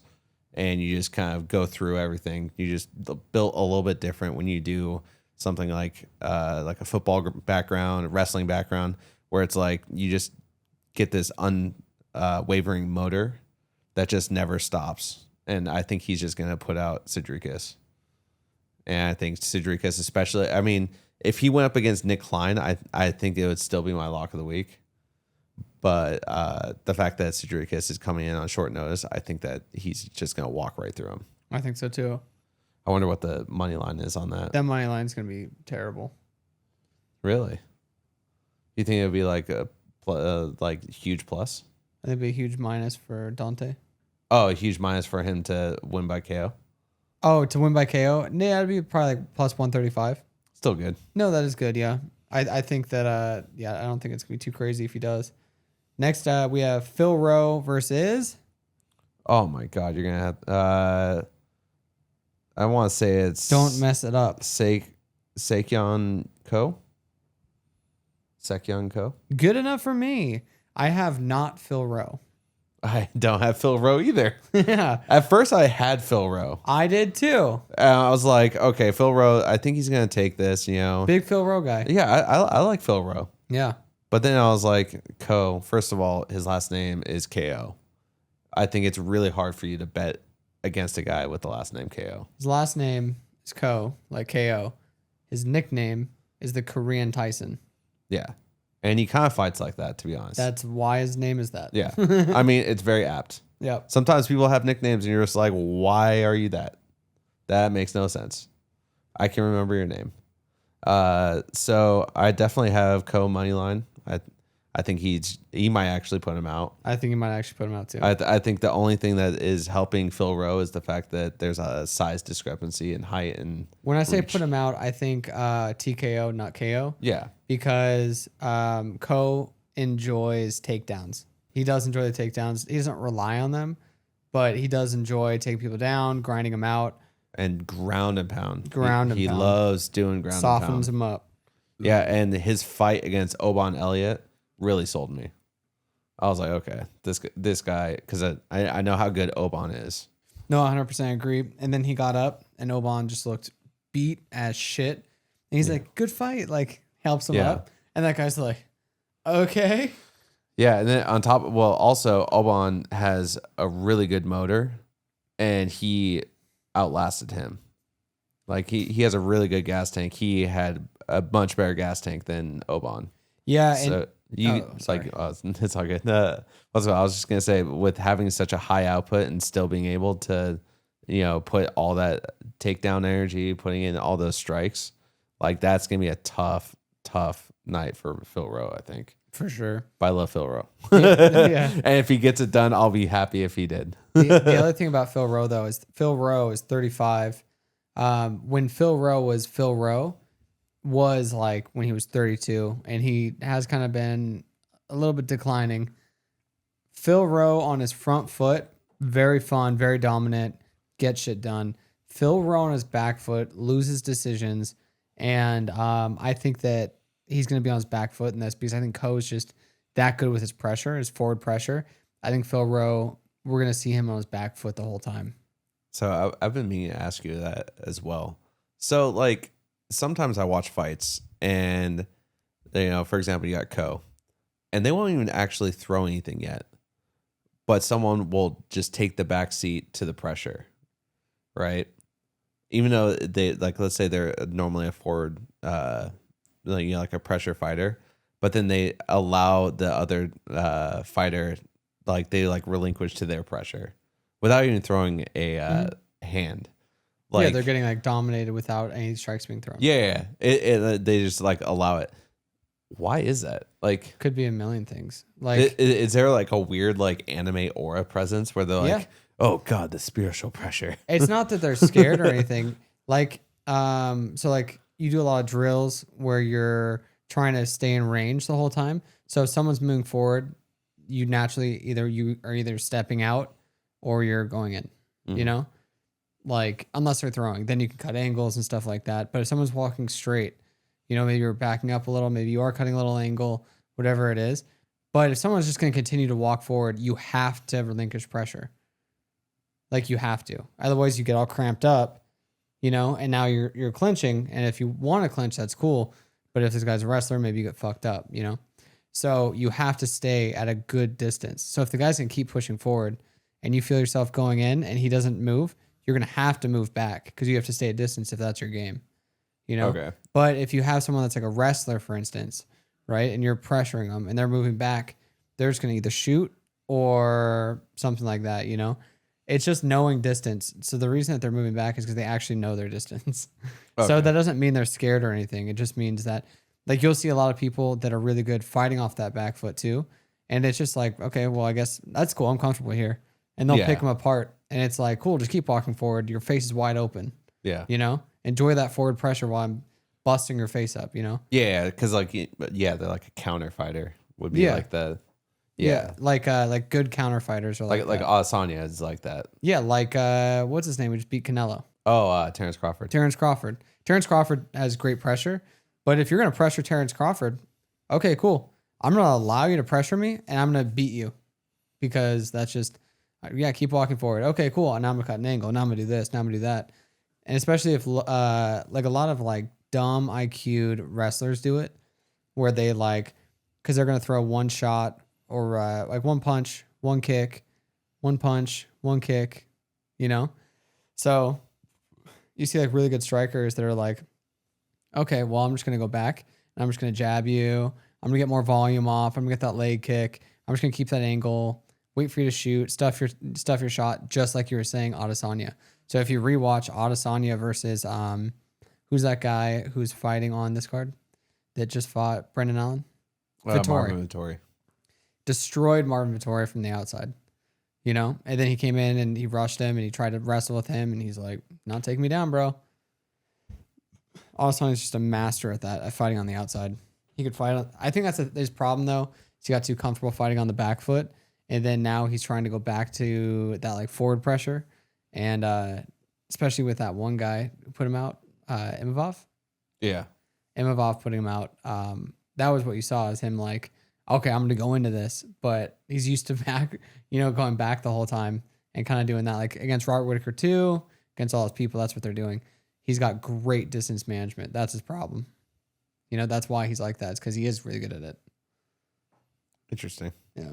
And you just kind of go through everything. You just built a little bit different when you do something like a football background, a wrestling background, where it's like you just get this unwavering motor that just never stops. And I think he's just going to put out Sidrikas. And I think Sidrikas especially, I mean, if he went up against Nick Klein, I think it would still be my lock of the week. But the fact that Sidrikas is coming in on short notice, I think that he's just going to walk right through him. I think so too. I wonder what the money line is on that. That money line is going to be terrible. Really? You think it would be like a huge plus? I think it'd be a huge minus for Dante. Oh, a huge minus for him to win by KO? Oh, to win by KO? Yeah, it'd be probably like plus 135. Still good. No, that is good, yeah. I think that, I don't think it's going to be too crazy if he does. Next, we have Phil Rowe versus... Oh, my God. You're going to have... I want to say it's... Don't mess it up. Sekyong Ko? Sekyong Ko? Good enough for me. I have not Phil Rowe. I don't have Phil Rowe either. Yeah. At first, I had Phil Rowe. I did too. I was like, okay, Phil Rowe, I think he's going to take this, Big Phil Rowe guy. Yeah, I like Phil Rowe. Yeah. But then I was like, Ko, first of all, his last name is KO. I think it's really hard for you to bet against a guy with the last name KO. His last name is Ko, like KO. His nickname is the Korean Tyson. Yeah. And he kind of fights like that, to be honest. That's why his name is that. Yeah. I mean, it's very apt. Yep. Sometimes people have nicknames and you're just like, why are you that? That makes no sense. I can remember your name. So I definitely have Ko money line. I think he might actually put him out. I think he might actually put him out too. I think the only thing that is helping Phil Rowe is the fact that there's a size discrepancy in height and when I say reach. put him out, I think TKO, not KO. Yeah. Because Ko enjoys takedowns. He does enjoy the takedowns. He doesn't rely on them, but he does enjoy taking people down, grinding them out. And ground and pound. He Loves doing ground and pound. Softens him up. Yeah, and his fight against Oban Elliott really sold me. I was like, okay, this guy, because I know how good Oban is. No, 100% agree. And then he got up, and Oban just looked beat as shit. And he's like, good fight. Like, helps him up. And that guy's like, okay. Yeah, and then on top, also, Oban has a really good motor, and he outlasted him. Like, he has a really good gas tank. He had a much better gas tank than Oban. Yeah, so it's all good. I was just gonna say, with having such a high output and still being able to, put all that takedown energy, putting in all those strikes, like that's gonna be a tough night for Phil Rowe, I think. For sure. But I love Phil Rowe. Yeah. And if he gets it done, I'll be happy if he did. The other thing about Phil Rowe, though, is Phil Rowe is 35. When Phil Rowe was like when he was 32, and he has kind of been a little bit declining. Phil Rowe on his front foot, very fun, very dominant, get shit done. Phil Rowe on his back foot loses decisions, And I think that he's going to be on his back foot in this because I think Ko is just that good with his pressure, his forward pressure. I think Phil Rowe, we're going to see him on his back foot the whole time. So I've been meaning to ask you that as well. So like sometimes I watch fights and, for example, you got Ko and they won't even actually throw anything yet, but someone will just take the back seat to the pressure, right? Even though they like, let's say they're normally a forward, like a pressure fighter, but then they allow the other fighter, like they like relinquish to their pressure without even throwing a hand. Like, yeah, they're getting like dominated without any strikes being thrown. Yeah, they just like allow it. Why is that? Like, Could be a million things. Like, is there like a weird like anime aura presence where they're like, oh god, the spiritual pressure? it's not that they're scared or anything. Like, so like you do a lot of drills where you're trying to stay in range the whole time. So if someone's moving forward, you naturally you are either stepping out or you're going in. You know, like unless they're throwing, then you can cut angles and stuff like that. But if someone's walking straight, maybe you're backing up a little, maybe you are cutting a little angle, whatever it is. But if someone's just going to continue to walk forward, you have to relinquish pressure. Like you have to. Otherwise you get all cramped up, and now you're clinching. And if you want to clinch, that's cool. But if this guy's a wrestler, maybe you get fucked up, So you have to stay at a good distance. So if the guy's going to keep pushing forward and you feel yourself going in and he doesn't move, you're going to have to move back because you have to stay at distance if that's your game, Okay. But if you have someone that's like a wrestler, for instance, right, and you're pressuring them and they're moving back, they're just going to either shoot or something like that, It's just knowing distance. So the reason that they're moving back is because they actually know their distance. Okay. So that doesn't mean they're scared or anything. It just means that like you'll see a lot of people that are really good fighting off that back foot too. And it's just like, okay, well, I guess that's cool. I'm comfortable here. And they'll pick them apart. And it's like, cool, just keep walking forward. Your face is wide open. Yeah. Enjoy that forward pressure while I'm busting your face up, Yeah, because they're like a counter fighter would be like the like good counter fighters are like Adesanya is like that. Yeah, like what's his name? We just beat Canelo. Oh, Terrence Crawford. Terrence Crawford has great pressure, but if you're gonna pressure Terrence Crawford, okay, cool. I'm gonna allow you to pressure me, and I'm gonna beat you because that's just keep walking forward. Okay, cool. And now I'm gonna cut an angle. Now I'm gonna do this. Now I'm gonna do that. And especially if like a lot of like dumb IQ'd wrestlers do it, where they because they're gonna throw one shot or like one punch, one kick, one punch, one kick, So you see like really good strikers that are like, okay, well, I'm just going to go back and I'm just going to jab you. I'm going to get more volume off. I'm going to get that leg kick. I'm just going to keep that angle, wait for you to shoot, stuff your shot, just like you were saying, Adesanya. So if you rewatch Adesanya versus, who's that guy who's fighting on this card that just fought Brendan Allen? Marvin Vettori. Destroyed Marvin Vettori from the outside, and then he came in and he rushed him and he tried to wrestle with him and he's like, not taking me down, bro. Adesanya's just a master at that, at fighting on the outside. He could fight. I think that's his problem though. He got too comfortable fighting on the back foot. And then now he's trying to go back to that like forward pressure. And especially with that one guy who put him out, Imavov. Yeah. Imavov putting him out. That was what you saw is him like, okay, I'm going to go into this, but he's used to back, going back the whole time and kind of doing that. Like against Robert Whitaker too, against all his people, that's what they're doing. He's got great distance management. That's his problem. That's why he's like that. It's because he is really good at it. Interesting. Yeah.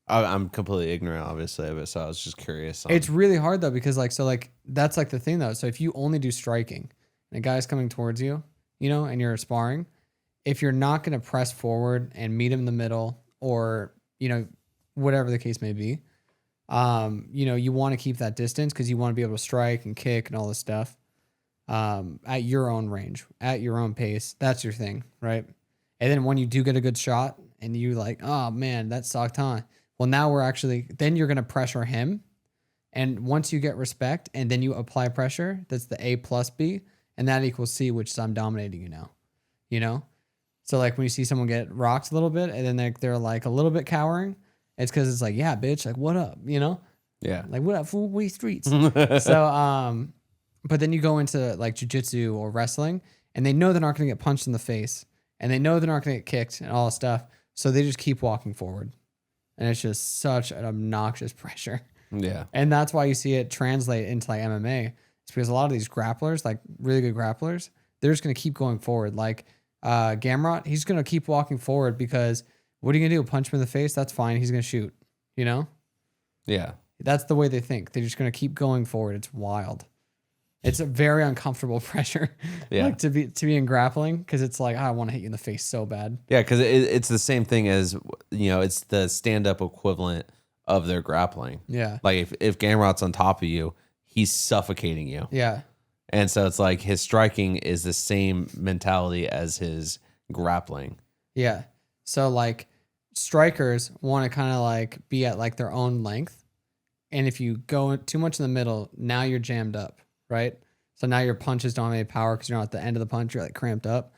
I'm completely ignorant, obviously, of it, so I was just curious. It's really hard though, because that's like the thing though. So if you only do striking and a guy's coming towards you, and you're sparring, if you're not going to press forward and meet him in the middle or, whatever the case may be, you want to keep that distance because you want to be able to strike and kick and all this stuff at your own range, at your own pace. That's your thing, right? And then when you do get a good shot and you like, oh man, that sucked, huh? Well, now then you're going to pressure him. And once you get respect and then you apply pressure, that's the A plus B, and that equals C, which is I'm dominating you now, So like when you see someone get rocked a little bit and then they're like a little bit cowering, it's because it's like, yeah, bitch, like what up, Yeah. Like what up, fool, we streets. So, but then you go into like jujitsu or wrestling and they know they're not going to get punched in the face, and they know they're not going to get kicked and all this stuff. So they just keep walking forward. And it's just such an obnoxious pressure. Yeah. And that's why you see it translate into like MMA. It's because a lot of these grapplers, like really good grapplers, they're just going to keep going forward. Like Gamrot, he's going to keep walking forward because what are you going to do? Punch him in the face? That's fine. He's going to shoot, you know? Yeah. That's the way they think. They're just going to keep going forward. It's wild. It's a very uncomfortable pressure, like to be in grappling, because it's like, I want to hit you in the face so bad. Yeah, because it's the same thing as, you know, it's the stand-up equivalent of their grappling. Yeah. Like if Gamrot's on top of you, he's suffocating you. Yeah. And so it's like his striking is the same mentality as his grappling. Yeah. So like strikers want to kind of like be at like their own length. And if you go too much in the middle, now you're jammed up, right? So now your punches dominate power because you're not at the end of the punch, you're like cramped up.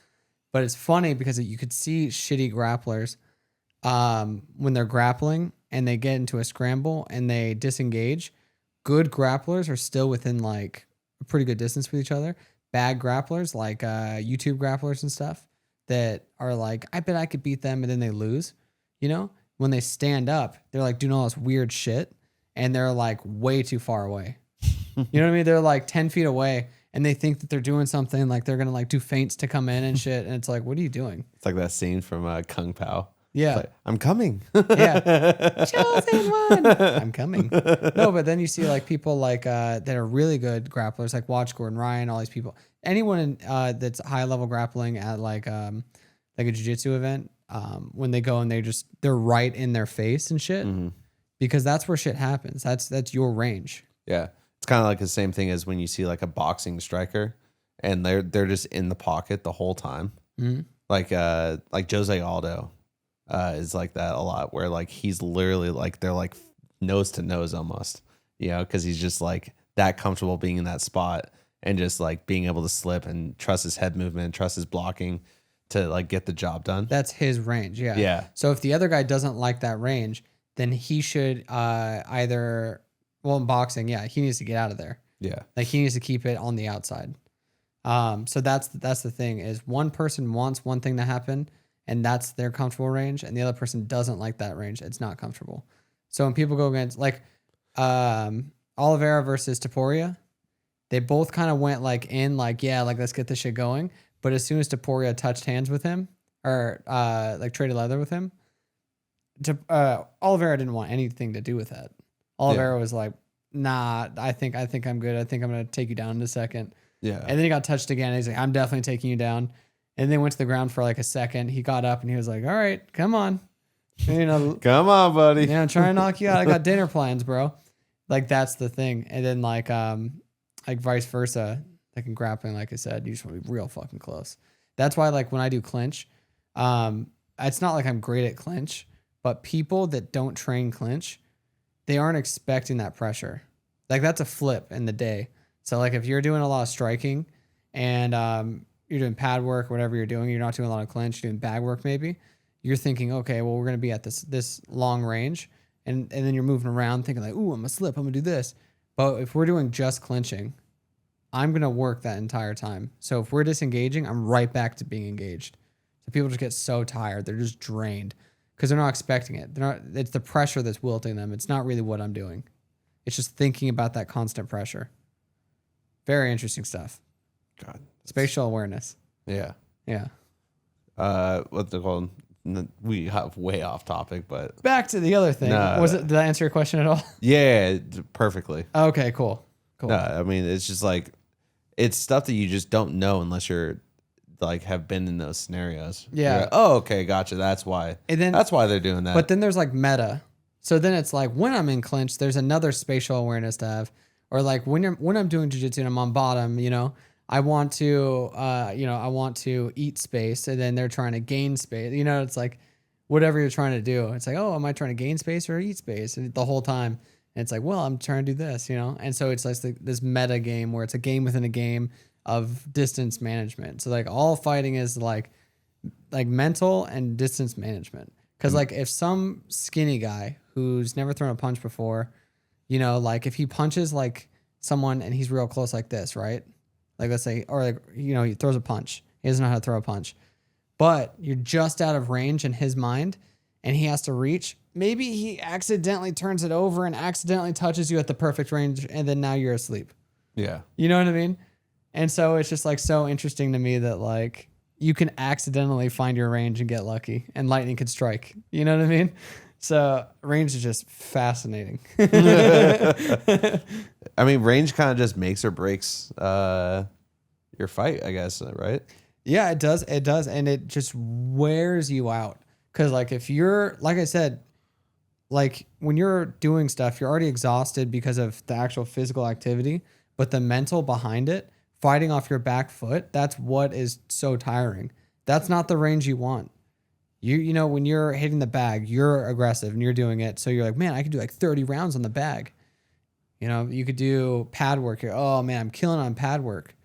But it's funny because you could see shitty grapplers when they're grappling and they get into a scramble and they disengage. Good grapplers are still within like a pretty good distance with each other. Bad grapplers, like YouTube grapplers and stuff, that are like, I bet I could beat them, and then they lose. You know, when they stand up, they're like doing all this weird shit, and they're like way too far away. You know what I mean? They're like 10 feet away, and they think that they're doing something, like they're gonna like do feints to come in and shit. And it's like, what are you doing? It's like that scene from Kung Pao. Yeah. Like, I'm coming. Yeah. Chosen one. I'm coming. No, but then you see like people like that are really good grapplers, like Watch Gordon Ryan, all these people. Anyone that's high level grappling at like a jiu-jitsu event, when they go and they're right in their face and shit. Mm-hmm. Because that's where shit happens. That's your range. Yeah. It's kind of like the same thing as when you see like a boxing striker and they're just in the pocket the whole time. Mm-hmm. Like Jose Aldo is like that a lot, where like he's literally like they're like nose to nose almost, you know, because he's just like that comfortable being in that spot and just like being able to slip and trust his head movement, trust his blocking to like get the job done. That's his range. Yeah. Yeah. So if the other guy doesn't like that range, then he should either, well, in boxing, yeah, he needs to get out of there. Yeah. Like he needs to keep it on the outside. So that's the thing, is one person wants one thing to happen and that's their comfortable range, and the other person doesn't like that range. It's not comfortable. So when people go against like Oliveira versus Taporia, they both kind of went like in like, yeah, like let's get this shit going. But as soon as Taporia touched hands with him or like traded leather with him, Oliveira didn't want anything to do with that. Oliveira was like, nah, I think I'm good. I think I'm going to take you down in a second. Yeah. And then he got touched again. And he's like, I'm definitely taking you down. And they went to the ground for like a second. He got up and he was like, all right, come on. You know, come on, buddy. I'm trying to knock you out. I got dinner plans, bro. Like that's the thing. And then like vice versa, like in grappling, like I said, you just want to be real fucking close. That's why like when I do clinch, it's not like I'm great at clinch, but people that don't train clinch, they aren't expecting that pressure. Like that's a flip in the day. So like if you're doing a lot of striking and you're doing pad work, whatever you're doing, you're not doing a lot of clinch, you're doing bag work maybe, you're thinking, okay, well, we're going to be at this long range. And then you're moving around thinking like, ooh, I'm going to slip, I'm going to do this. But if we're doing just clinching, I'm going to work that entire time. So if we're disengaging, I'm right back to being engaged. So people just get so tired. They're just drained because they're not expecting it. It's the pressure that's wilting them. It's not really what I'm doing. It's just thinking about that constant pressure. Very interesting stuff. God. Spatial awareness. Yeah. Yeah. What's it called? We have way off topic, but back to the other thing. Did I answer your question at all? Yeah, perfectly. Okay, cool. No, I mean, it's just like, it's stuff that you just don't know unless you're like have been in those scenarios. Yeah. Like, oh, okay, gotcha. That's why. And then that's why they're doing that. But then there's like meta. So then it's like when I'm in clinch, there's another spatial awareness to have. Or like when I'm doing jiu-jitsu and I'm on bottom, you know, I want to eat space, and then they're trying to gain space. You know, it's like whatever you're trying to do. It's like, oh, am I trying to gain space or eat space? And the whole time, and it's like, well, I'm trying to do this, you know. And so it's like this meta game where it's a game within a game of distance management. So like all fighting is like mental and distance management. Because like if some skinny guy who's never thrown a punch before, you know, like if he punches like someone and he's real close like this, right? Like let's say, or like, you know, he throws a punch He doesn't know how to throw a punch. But you're just out of range in his mind and he has to reach. Maybe he accidentally turns it over and accidentally touches you at the perfect range and then now you're asleep. Yeah. You know what I mean? And so it's just like so interesting to me that like you can accidentally find your range and get lucky and lightning could strike. You know what I mean? So range is just fascinating. I mean, range kind of just makes or breaks your fight, I guess, right? Yeah, it does. It does. And it just wears you out. Cause like if you're, like I said, like when you're doing stuff, you're already exhausted because of the actual physical activity, but the mental behind it, fighting off your back foot, that's what is so tiring. That's not the range you want. You know, when you're hitting the bag, you're aggressive and you're doing it. So you're like, man, I could do like 30 rounds on the bag. You know, you could do pad work here. Oh man, I'm killing on pad work.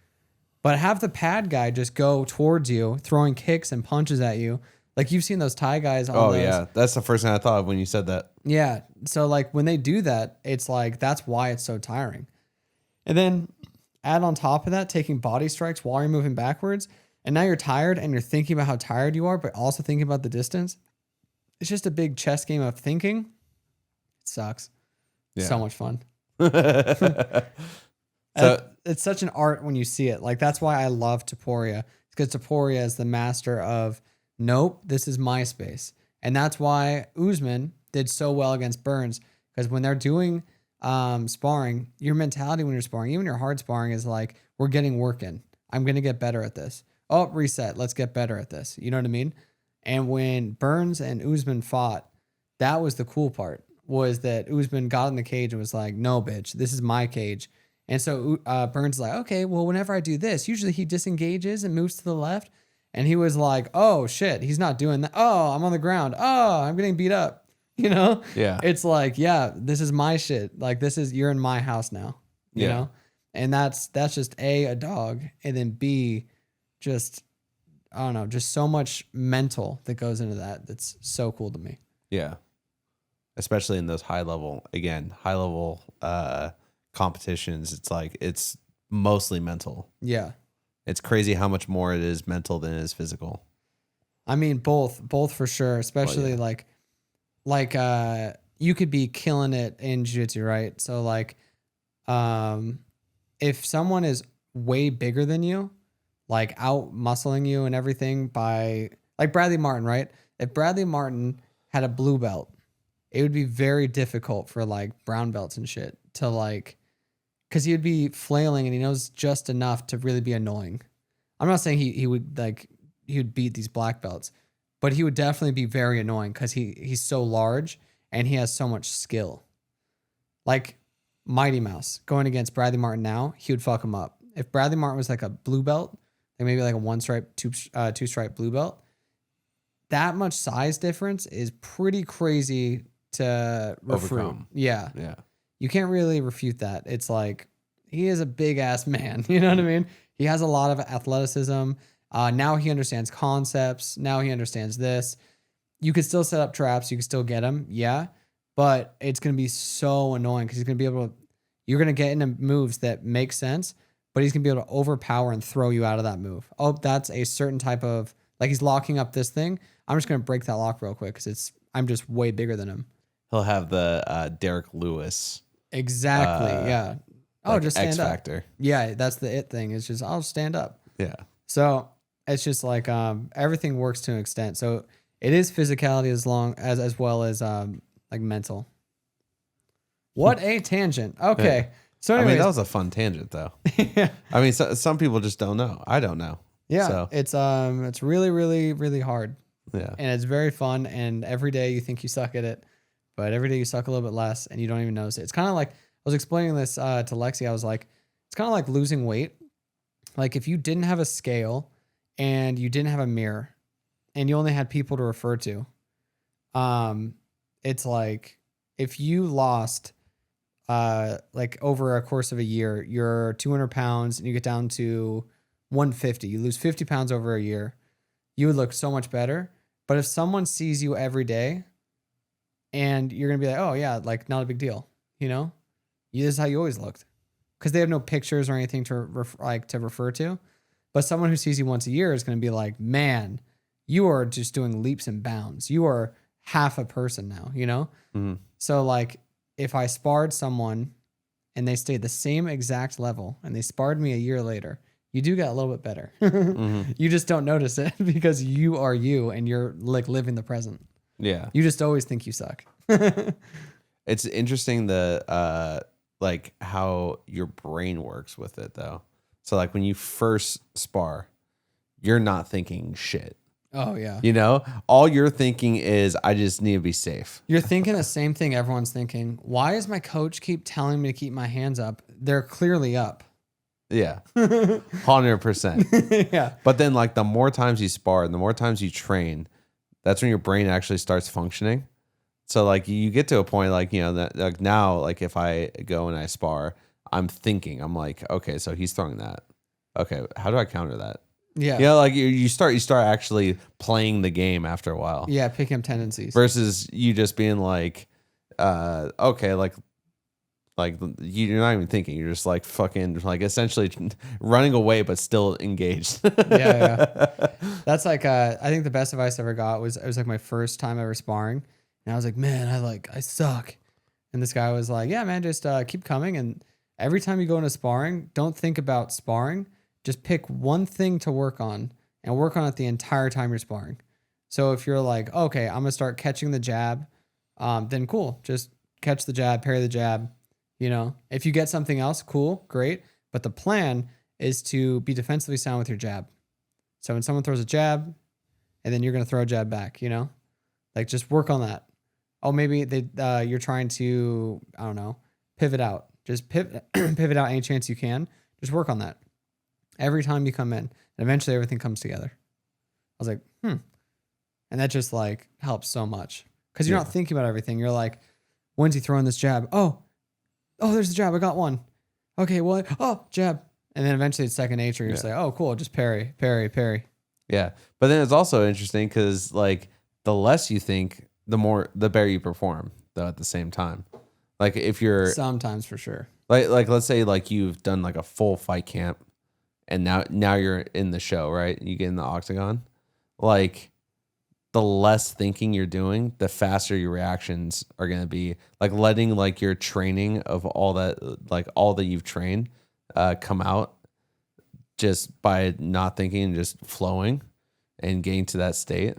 But have the pad guy just go towards you, throwing kicks and punches at you. Like you've seen those Thai guys on those. Yeah. That's the first thing I thought of when you said that. Yeah. So like when they do that, it's like that's why it's so tiring. And then add on top of that, taking body strikes while you're moving backwards. And now you're tired and you're thinking about how tired you are, but also thinking about the distance. It's just a big chess game of thinking. It sucks. Yeah. So much fun. So It's such an art when you see it. Like that's why I love Taporia. Because Taporia is the master of, nope, this is my space. And that's why Usman did so well against Burns. Because when they're doing sparring, your mentality when you're sparring, even your hard sparring is like, we're getting work in. I'm going to get better at this. Oh, reset. Let's get better at this. You know what I mean? And when Burns and Usman fought, that was the cool part, was that Usman got in the cage and was like, no, bitch, this is my cage. And so Burns is like, okay, well, whenever I do this, usually he disengages and moves to the left. And he was like, oh, shit, he's not doing that. Oh, I'm on the ground. Oh, I'm getting beat up. You know? Yeah. It's like, yeah, this is my shit. Like, you're in my house now. You know? And that's just a dog. And then B, just, I don't know, just so much mental that goes into that. That's so cool to me. Yeah. Especially in those high level competitions. It's like, it's mostly mental. Yeah. It's crazy how much more it is mental than it is physical. I mean, both for sure. Especially like you could be killing it in jiu-jitsu, right? So like, if someone is way bigger than you, like out muscling you and everything by like Bradley Martin, right? If Bradley Martin had a blue belt, it would be very difficult for like brown belts and shit to like, cause he would be flailing and he knows just enough to really be annoying. I'm not saying he would beat these black belts, but he would definitely be very annoying because he's so large and he has so much skill. Like Mighty Mouse going against Bradley Martin now, he would fuck him up. If Bradley Martin was like a blue belt, like maybe like a one stripe, two stripe blue belt, that much size difference is pretty crazy to refute. Overcome. Yeah. Yeah. You can't really refute that. It's like, he is a big ass man. You know what I mean? He has a lot of athleticism. Now he understands concepts. Now he understands this. You could still set up traps. You can still get him. Yeah. But it's going to be so annoying because he's going to be able to, you're going to get into moves that make sense, but he's going to be able to overpower and throw you out of that move. Oh, that's a certain type of, like he's locking up this thing. I'm just going to break that lock real quick because I'm just way bigger than him. He'll have the Derek Lewis. Exactly. Yeah. Oh, Like just stand X up. Factor. Yeah. That's the it thing. It's just, I'll stand up. Yeah. So it's just like, everything works to an extent. So it is physicality as well as, like mental. What a tangent. Okay. Yeah. So I anyways, mean, that was a fun tangent though. yeah. I mean, some people just don't know. I don't know. Yeah. So, It's really, really, really hard. yeah. And it's very fun. And every day you think you suck at it, but every day you suck a little bit less and you don't even notice it. It's kind of like, I was explaining this to Lexi. I was like, it's kind of like losing weight. Like if you didn't have a scale and you didn't have a mirror and you only had people to refer to, it's like if you lost like over a course of a year, you're 200 pounds and you get down to 150, you lose 50 pounds over a year, you would look so much better. But if someone sees you every day and you're going to be like, oh yeah, like not a big deal, you know, this is how you always looked because they have no pictures or anything to refer to. But someone who sees you once a year is going to be like, man, you are just doing leaps and bounds. You are half a person now, you know? Mm-hmm. So like if I sparred someone and they stayed the same exact level and they sparred me a year later, you do get a little bit better. Mm-hmm. You just don't notice it because you are you and you're like living the present. Yeah. You just always think you suck. It's interesting like how your brain works with it though. So like when you first spar, you're not thinking shit. Oh yeah. You know, all you're thinking is I just need to be safe. You're thinking the same thing everyone's thinking. Why does my coach keep telling me to keep my hands up? They're clearly up. Yeah. 100%. Yeah. But then like the more times you spar and the more times you train, that's when your brain actually starts functioning. So like you get to a point like, you know, that like now, like if I go and I spar, I'm thinking, I'm like, okay, so he's throwing that. Okay, how do I counter that? Yeah. You know, like you start actually playing the game after a while. Yeah, picking up tendencies. Versus you just being like, okay, like you're not even thinking. You're just like fucking like essentially running away, but still engaged. Yeah. That's like I think the best advice I ever got was it was like my first time ever sparring, and I was like, man, I suck. And this guy was like, yeah, man, just keep coming. And every time you go into sparring, don't think about sparring. Just pick one thing to work on and work on it the entire time you're sparring. So if you're like, okay, I'm gonna start catching the jab, then cool, just catch the jab, parry the jab. You know, if you get something else, cool, great. But the plan is to be defensively sound with your jab. So when someone throws a jab, and then you're gonna throw a jab back, you know, like just work on that. Oh, maybe you're trying to, I don't know, pivot out. Just pivot out any chance you can. Just work on that every time you come in, and eventually everything comes together. I was like, and that just like helps so much because you're not thinking about everything. You're like, when's he throwing this jab? Oh, there's the jab. I got one. Okay, well, jab. And then eventually it's second nature. You're just like, oh, cool. Just parry. Yeah. But then it's also interesting because like the less you think, the better you perform though at the same time. Like if you're sometimes for sure. Like let's say like you've done like a full fight camp and now you're in the show, right? You get in the octagon. Like the less thinking you're doing, the faster your reactions are going to be. Like letting like your training of all that you've trained come out just by not thinking and just flowing and getting to that state.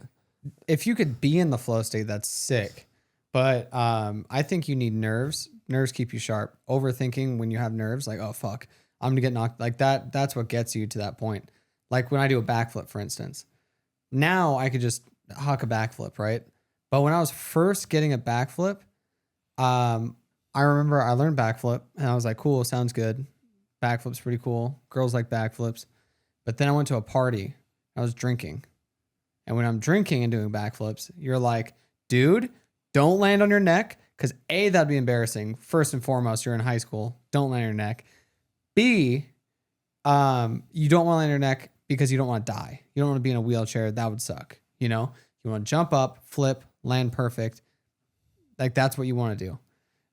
If you could be in the flow state, that's sick. But I think you need nerves. Nerves keep you sharp. Overthinking when you have nerves, like, oh, fuck, I'm going to get knocked. Like that. That's what gets you to that point. Like when I do a backflip, for instance. Now I could just huck a backflip, right? But when I was first getting a backflip, I remember I learned backflip and I was like, cool, sounds good. Backflip's pretty cool. Girls like backflips. But then I went to a party. I was drinking. And when I'm drinking and doing backflips, you're like, dude, don't land on your neck. Because A, that'd be embarrassing. First and foremost, you're in high school. Don't land on your neck. B, you don't want to land on your neck because you don't want to die. You don't want to be in a wheelchair. That would suck. You know, you want to jump up, flip, land perfect. Like that's what you want to do.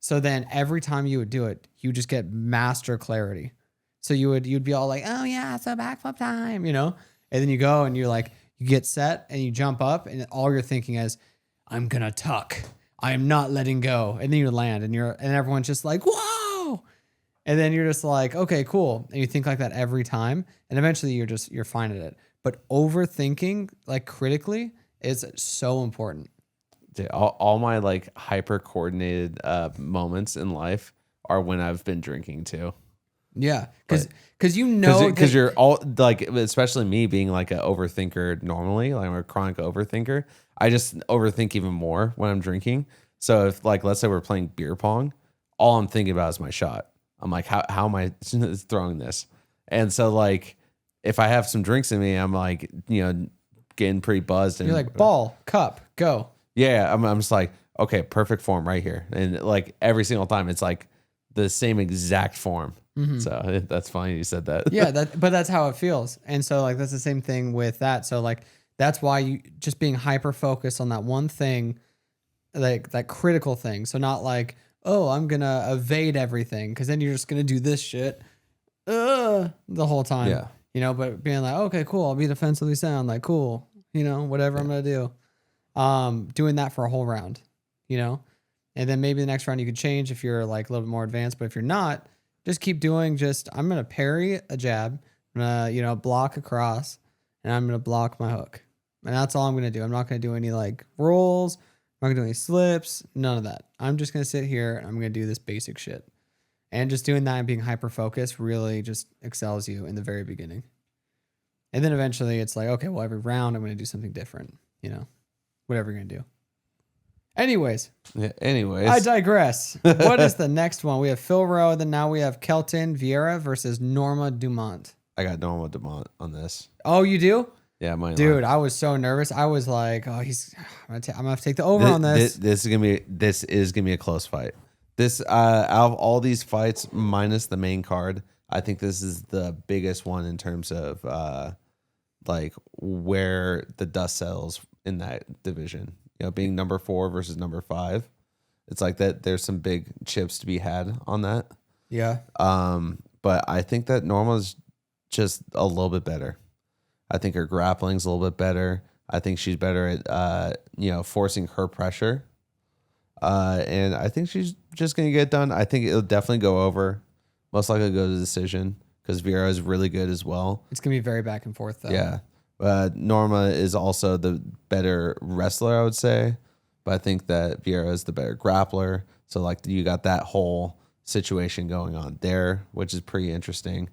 So then every time you would do it, you just get master clarity. So you'd be all like, oh yeah, it's a backflip time, you know? And then you go and you're like, you get set and you jump up and all you're thinking is, I'm going to tuck. I am not letting go. And then you land and everyone's just like, whoa. And then you're just like, okay, cool. And you think like that every time. And eventually you're fine at it. But overthinking like critically is so important. Dude, all my like hyper coordinated moments in life are when I've been drinking too. Yeah, because you're all like, especially me being like an overthinker normally, like I'm a chronic overthinker. I just overthink even more when I'm drinking. So if like let's say we're playing beer pong, all I'm thinking about is my shot. I'm like, how am I throwing this? And so like if I have some drinks in me, I'm like, you know, getting pretty buzzed. And you're like ball, cup, go. Yeah, I'm just like, okay, perfect form right here. And like every single time it's like the same exact form. Mm-hmm. So that's funny you said that. Yeah, but that's how it feels. And so like that's the same thing with that. So like that's why you just being hyper focused on that one thing, like that critical thing. So not like, oh, I'm going to evade everything because then you're just going to do this shit the whole time. Yeah. but being like, okay, cool, I'll be defensively sound, like, cool, whatever I'm gonna do. Doing that for a whole round, and then maybe the next round you could change if you're like a little bit more advanced. But if you're not, just keep doing. I'm gonna parry a jab, I'm gonna block a cross, and I'm gonna block my hook, and that's all I'm gonna do. I'm not gonna do any like rolls. I'm not gonna do any slips. None of that. I'm just gonna sit here and I'm gonna do this basic shit. And just doing that and being hyper focused really just excels you in the very beginning. And then eventually it's like, okay, well, every round I'm going to do something different, whatever you're going to do. Anyways. Yeah, anyways. I digress. What is the next one? We have Phil Rowe. Then now we have Kelton Vieira versus Norma Dumont. I got Norma Dumont on this. Oh, you do? Yeah, mine. Dude, I was so nervous. I was like, oh, I'm going to have to take the over on this. This is gonna be a close fight. This out of all these fights, minus the main card, I think this is the biggest one in terms of like where the dust settles in that division. Being number 4 versus number 5, it's like that. There's some big chips to be had on that. Yeah. But I think that Norma's just a little bit better. I think her grappling's a little bit better. I think she's better at forcing her pressure. And I think she's just going to get it done. I think it'll definitely go over. Most likely go to decision because Vieira is really good as well. It's going to be very back and forth, though. Yeah. Norma is also the better wrestler, I would say. But I think that Vieira is the better grappler. So, like, you got that whole situation going on there, which is pretty interesting.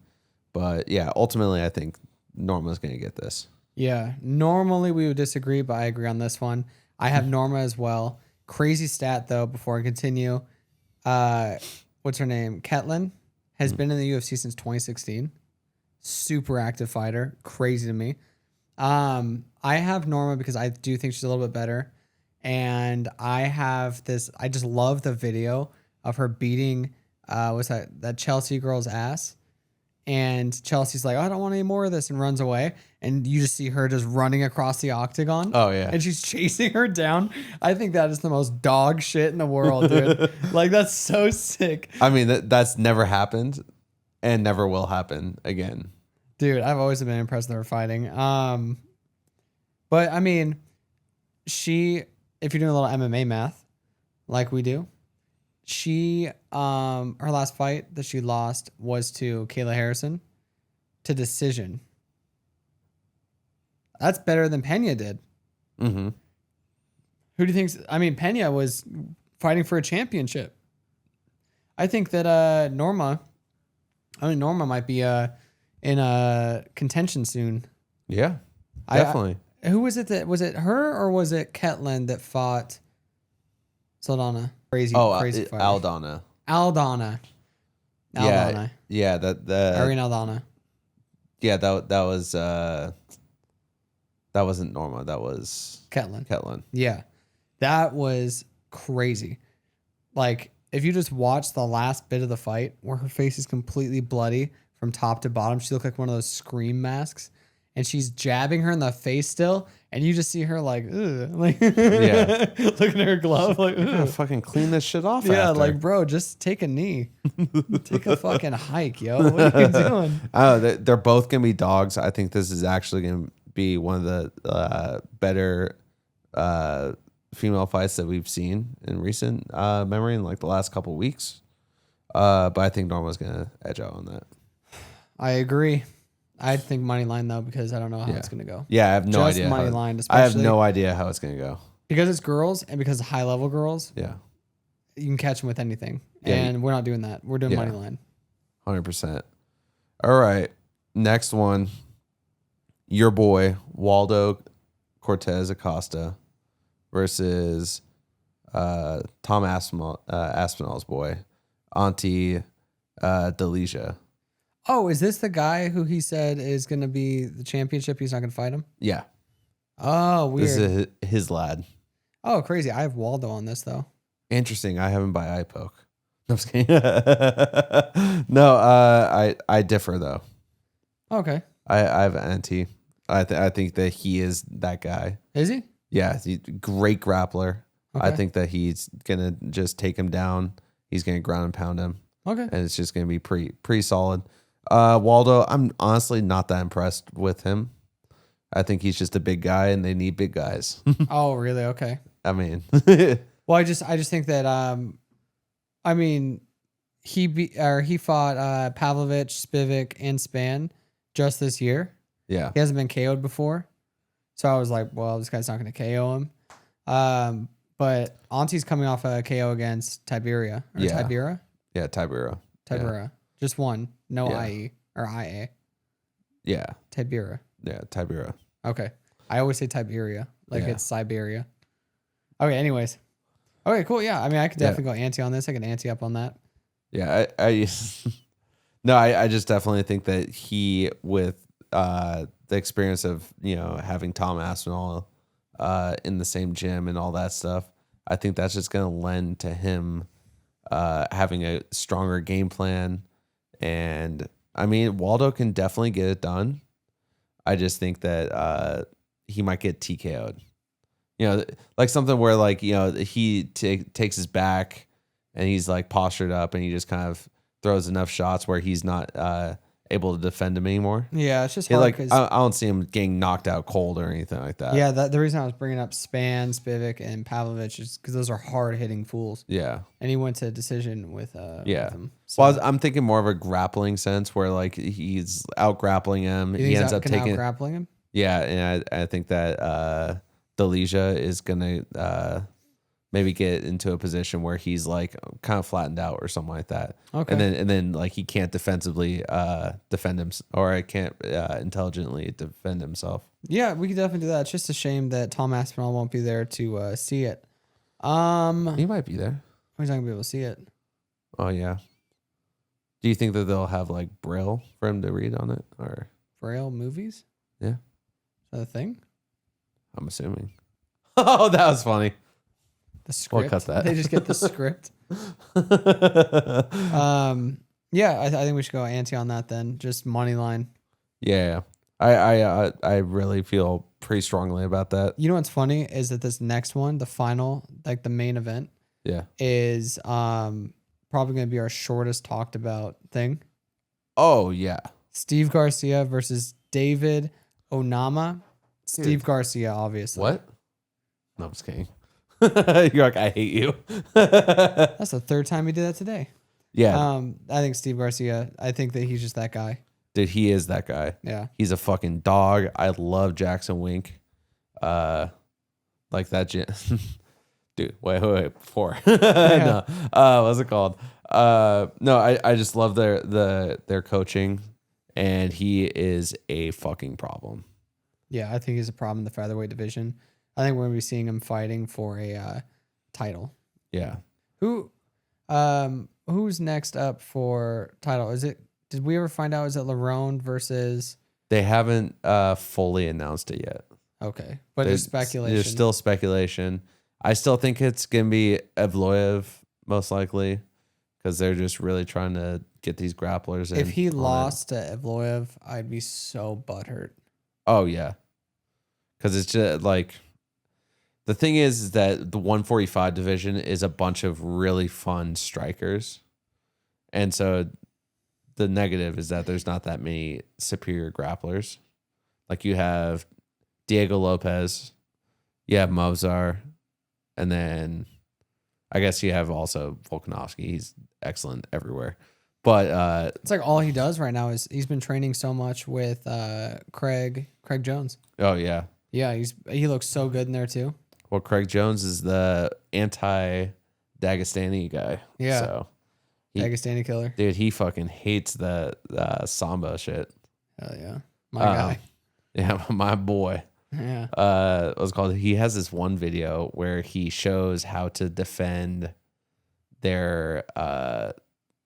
But, yeah, ultimately, I think Norma's going to get this. Yeah. Normally, we would disagree, but I agree on this one. I have Norma as well. Crazy stat, though, before I continue. What's her name? Ketlin has been in the UFC since 2016. Super active fighter. Crazy to me. I have Norma because I do think she's a little bit better. And I just love the video of her beating, that Chelsea girl's ass. And Chelsea's like, I don't want any more of this, and runs away. And you just see her just running across the octagon. Oh, yeah. And she's chasing her down. I think that is the most dog shit in the world, dude. Like, that's so sick. I mean, that's never happened and never will happen again. Dude, I've always been impressed with her fighting. But, I mean, if you're doing a little MMA math, like we do, her last fight that she lost was to Kayla Harrison to decision. That's better than Pena did. Mm-hmm. Who do you think? I mean, Pena was fighting for a championship. I think that Norma might be in a contention soon. Yeah, definitely. Who was it was it her or was it Ketlin that fought Saldana? Crazy fighter. Aldana. Yeah, Ariane Aldana. Yeah, that wasn't Norma. That was Ketlin. Yeah, that was crazy. Like, if you just watch the last bit of the fight where her face is completely bloody from top to bottom, she looked like one of those scream masks, and she's jabbing her in the face still, and you just see her like, ugh, like, yeah, looking at her glove, like, ugh. Gotta fucking clean this shit off. Yeah, after. like, bro, just take a knee, take a fucking hike, yo. What are you doing? Oh, they're both gonna be dogs. I think this is actually gonna be one of the better female fights that we've seen in recent memory in like the last couple weeks. But I think Norma's gonna edge out on that. I agree. I think money line though, because I don't know how it's gonna go. Yeah, I have no idea. Money line, I have no idea how it's gonna go because it's girls and because high level girls. Yeah, you can catch them with anything, Yeah, and we're not doing that. We're doing money line. 100%. All right, next one. Your boy Waldo Cortez Acosta versus Tom Aspinall's boy Auntie Delija. Oh, is this the guy who he said is going to be the championship? He's not going to fight him? Yeah. Oh, weird. This is his lad. Oh, crazy. I have Waldo on this, though. Interesting. I have him by eye poke. No, I'm just kidding. No, I differ, though. Okay. I have Auntie. I think that he is that guy. Is he? Yeah, he's a great grappler. Okay. I think that he's going to just take him down. He's going to ground and pound him. Okay. And it's just going to be pretty solid. Waldo, I'm honestly not that impressed with him. I think he's just a big guy, and they need big guys. Oh, really? Okay. I mean, Well, I just think that I mean, he fought Pavlovich, Spivak, and Span just this year. yeah, He hasn't been KO'd before, so I was like, well, this guy's not going to KO him. But Auntie's coming off a KO against Tiberia or Yeah. Tibera. yeah, Tibera. Tibera, just one, no Yeah. IE or IA. Yeah, Tibera. yeah, Tibera. Okay, I always say Tiberia, like Yeah. it's Siberia. Okay, anyways. Okay, cool. Yeah, I mean, I could Yeah. definitely go ante on this. I can ante up on that. Yeah, I no, I just definitely think that he, with the experience of having Tom Aspinall in the same gym and all that stuff, I think that's just going to lend to him having a stronger game plan. And I mean, Waldo can definitely get it done. I just think that he might get TKO'd. Like something where he takes his back and he's like postured up and he just kind of throws enough shots where he's not able to defend him anymore. Yeah, it's just Yeah, hard like because I don't see him getting knocked out cold or anything like that. yeah, the reason I was bringing up Span, Spivak, and Pavlovich is because those are hard hitting fools, Yeah. and he went to decision with Yeah. with them. So, Well, I'm thinking more of a grappling sense where like he's out grappling him. you think He he's ends up taking grappling him? Yeah, and I think that Deleja is gonna maybe get into a position where he's like kind of flattened out or something like that. Okay. And then like he can't defensively defend him, or I can't intelligently defend himself. Yeah, we could definitely do that. It's just a shame that Tom Aspinall won't be there to see it. He might be there. He's not gonna be able to see it. Oh yeah. Do you think that they'll have like Braille for him to read on it, or Braille movies? Yeah. Is that a thing? I'm assuming. Oh, that was funny. The script. cut that. They just get the script. Yeah, I think we should go ante on that then. Just money line. Yeah. I really feel pretty strongly about that. You know what's funny is that this next one, the final, like the main event, Yeah. is probably going to be our shortest talked about thing. Oh yeah. Steve Garcia versus David Onama. Steve Garcia, obviously. What? No, I'm just kidding. You're like, I hate you. That's the third time he did that today. Yeah. I think Steve Garcia. I think that he's just that guy. Dude, he is that guy. Yeah. He's a fucking dog. I love Jackson Wink. Like that. Dude, wait. Before. No. What's it called? No, I just love their coaching, and he is a fucking problem. Yeah, I think he's a problem in the featherweight division. I think we're gonna be seeing him fighting for a title. Yeah. Who's next up for title? Did we ever find out? Is it Lerone versus? They haven't fully announced it yet. Okay, but there's speculation. There's still speculation. I still think it's gonna be Evloev most likely, because they're just really trying to get these grapplers in. If he lost to Evloev, I'd be so butthurt. Oh yeah, because it's just like the thing is that the 145 division is a bunch of really fun strikers, and so the negative is that there's not that many superior grapplers. Like you have Diego Lopez, you have Mozart, and then I guess you have also Volkanovski. He's excellent everywhere. But It's like all he does right now is he's been training so much with Craig Jones. oh yeah. Yeah, he looks so good in there too. Well, Craig Jones is the anti-Dagestani guy. Yeah. So Dagestani killer. dude, he fucking hates the Samba shit. Hell yeah. My guy. Yeah, my boy. Yeah. What's it called? He has this one video where he shows how to defend their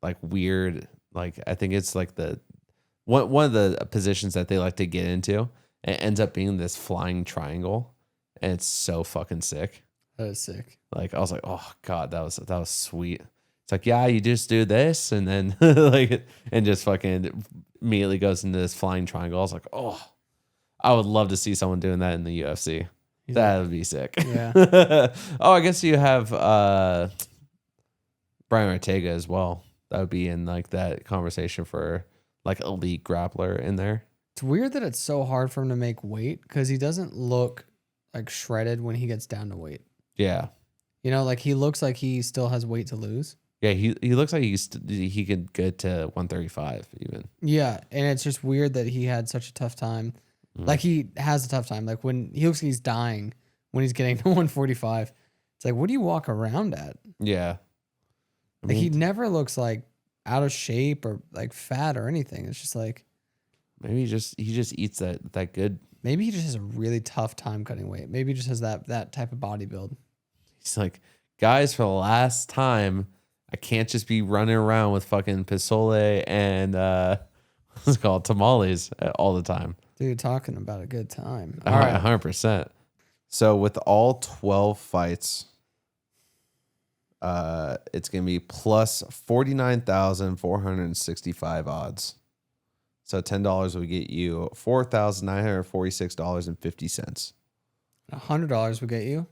like weird, like I think it's like the one of the positions that they like to get into. It ends up being this flying triangle, and it's so fucking sick. That is sick. Like I was like, oh god, that was sweet. It's like, yeah, you just do this, and then like, and just fucking immediately goes into this flying triangle. I was like, oh, I would love to see someone doing that in the UFC. That would be sick. Yeah. Oh, I guess you have Brian Ortega as well. That would be in like that conversation for like elite grappler in there. It's weird that it's so hard for him to make weight because he doesn't look like shredded when he gets down to weight. Yeah. You know, like he looks like he still has weight to lose. Yeah, he looks like he could get to 135 even. Yeah, and it's just weird that he had such a tough time. Like he has a tough time. Like when he looks like he's dying when he's getting to 145. It's like, what do you walk around at? Yeah. Like he never looks like out of shape or like fat or anything. It's just like maybe he just eats that good. maybe he just has a really tough time cutting weight. Maybe he just has that type of body build. He's like, guys, for the last time, I can't just be running around with fucking pisole and what's it called, tamales all the time. Dude, talking about a good time. All right, 100%. So with all 12 fights, it's gonna be plus 49,465 odds. So $10 will get you $4,946.50. $100 will get you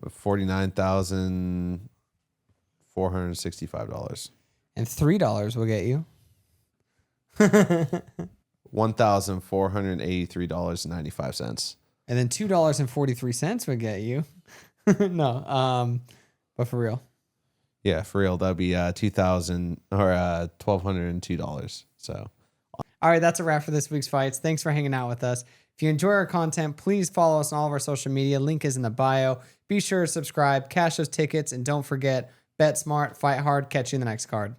$49,465. and $3 will get you $1,483.95. and then $2.43 would get you. No, but for real. Yeah, for real, that'd be $2,000 or $1,202. So, all right, that's a wrap for this week's fights. Thanks for hanging out with us. If you enjoy our content, please follow us on all of our social media. Link is in the bio. Be sure to subscribe, cash those tickets, and don't forget, bet smart, fight hard. Catch you in the next card.